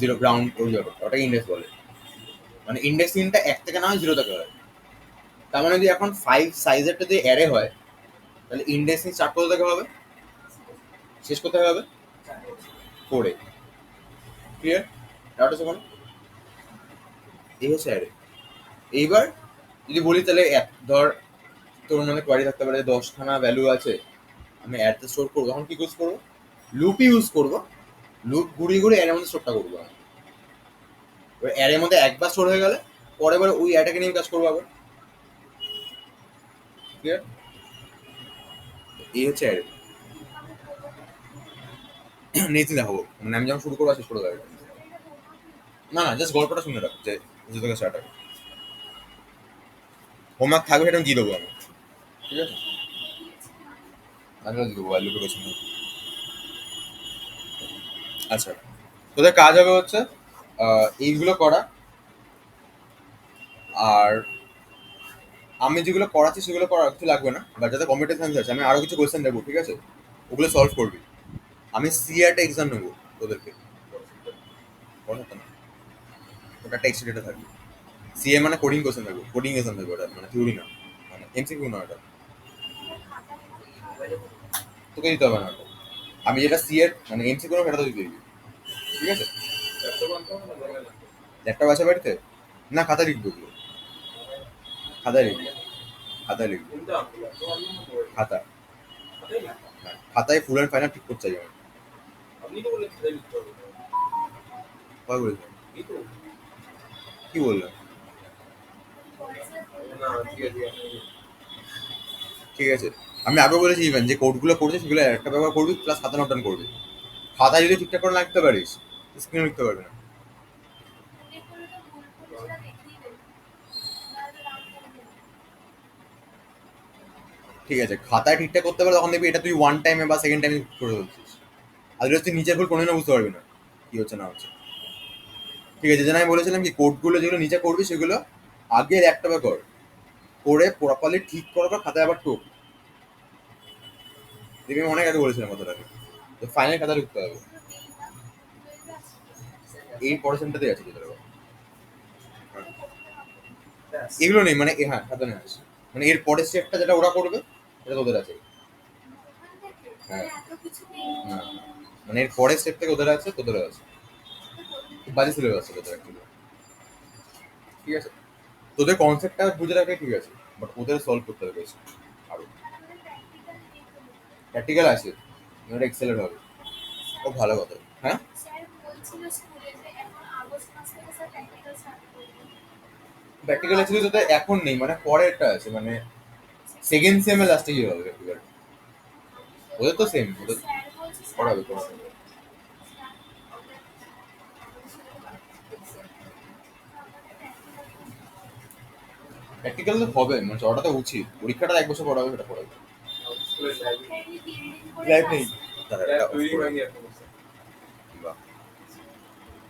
0 গ্রাউন্ড ওই ব্যাপারটা, ওটাকে ইন্ডেক্স বলে। মানে ইন্ডেক্সিংটা 1 থেকে না হয় 0 থেকে হয়। তার মানে যদি এখন 5 সাইজেরটা যদি অ্যারে হয় তাহলে ইন্ডেক্সিং স্টার্ট কোথা থেকে হবে, শেষ কোথায় হবে? 4 এ। ক্লিয়ার? ডাউট আছে কোনো? এই হচ্ছে অ্যারে। এইবার যদি বলি তাহলে ধর তোর মনে কোয়ারি থাকতে পারে 10খানা ভ্যালু আছে, আমি অ্যাডতে স্টোর করবো, তখন কি ইউজ করবো? লুপ ইউজ করবো। লুপ ঘুরিয়ে ঘুরিয়ে অ্যারের মধ্যে স্টোরটা করবো আমি। এবার অ্যারের মধ্যে একবার স্টোর হয়ে গেলে পরের বার ওই অ্যাডটাকে নিয়ে কাজ করবো আবার। ক্লিয়ার? এই হচ্ছে অ্যারে। নেক্সট দেখাবো, মানে আমি যখন শুরু করবো শেষ করে দেবো। না না, জাস্ট গল্পটা শুনে রাখ যে যে তোকে স্টার্ট হবে। হোমওয়ার্ক থাকবে সেটা আমি দিয়ে দেবো আমি, ঠিক আছে? আমি দিয়ে দেবো ভ্যালু লোকেশন। আচ্ছা, তোদের কাজ হবে হচ্ছে এইগুলো করা, আর আমি যেগুলো করাচ্ছি সেগুলো করা কিছু লাগবে না, বাট যাতে কম্পিউটার সায়েন্স আছে আমি আরো কিছু কোয়েশ্চেন দেবো, ঠিক আছে? ওগুলো সলভ করবি। আমি সিআরটা এক্সাম নেবো তোদেরকে, পড়াতে না, ওটা টেক্সট ডেটা থাকবে। সিএ মানে কোডিং কোয়েশ্চেন থাকবে, কোডিং এক্সাম থাকবে, ওটা মানে থিওরি না, মানে এমসিকিউ না, ওটা তোকে দিতে হবে না ওটা। আমি যেটা সিএর মানে এমসিকিউ সেটা তো দিতে দিবি, ঠিক আছে? একটা বাসা বাড়িতে না, খাতা লিখবো ওগুলো, খাতায় লিখবি, খাতায় লিখবি, খাতা, হ্যাঁ, খাতায় ফুল অ্যান্ড ফাইনাল ঠিক করতে চাই আমি। কয় বললাম? কি বললাম? ঠিক আছে, আমি আগে বলেছি ইভেন যে কোডগুলো করছিস সেগুলো একটা ব্যবহার করবি, প্লাস খাতা নোট ডাউন করবি। খাতায় যদি ঠিকঠাক করে লিখতে পারিস স্ক্রিনে লিখতে পারবি না। ঠিক আছে, খাতায় ঠিকঠাক করতে পারলে তখন দেখবি এটা তুই ওয়ান টাইমে বা সেকেন্ড টাইমে করে ফেলছিস। আর যদি তুই নিজের ভুল কোনোদিনও বুঝতে পারবি না কি হচ্ছে না হচ্ছে। ঠিক আছে, যেন আমি বলেছিলাম কি কোডগুলো যেগুলো নিচে করবি সেগুলো আগের একটা বার কর, করে প্রপারলি ঠিক করার পর খাতায় আবার টোক। দেখবি আমি অনেক আগে বলেছিলাম কথাটাকে, তো ফাইনাল খাতা লিখতে হবে। এই পড়াশোনাটাতেই আছে তোদের আবার। এগুলো নেই মানে হ্যাঁ খাতা নেই আছে, মানে এর পরের স্টেপটা যেটা ওরা করবে এটা তোদের আছে। হ্যাঁ, না মানে এর পরের স্টেপ থেকে ওদের আছে, তোদের আছে, বাজে সিলেবাস আছে তোদের অ্যাকচুয়ালি। ঠিক আছে, তোদের কনসেপ্টটা বুঝে রাখলে ঠিক আছে, বাট ওদের সলভ করতে হবে বেশি আরো। প্র্যাকটিক্যাল আছে, ওটা এক্সেলেন্ট হবে। খুব ভালো কথা। হ্যাঁ, প্র্যাকটিক্যাল অ্যাকচুয়ালি তোদের এখন নেই, মানে পরেরটা আছে, মানে সেকেন্ড সেম এ লাস্টে গিয়ে হবে প্র্যাকটিক্যাল। ওদের তো সেম, ওদের পড়াবে পড়াবে। প্র্যাকটিক্যাল তো হবে, মানে ওটা তো উচিত, পরীক্ষাটা 1 বছর পড়াবে, সেটা পড়াবে। লাইফ নেই। বাহ,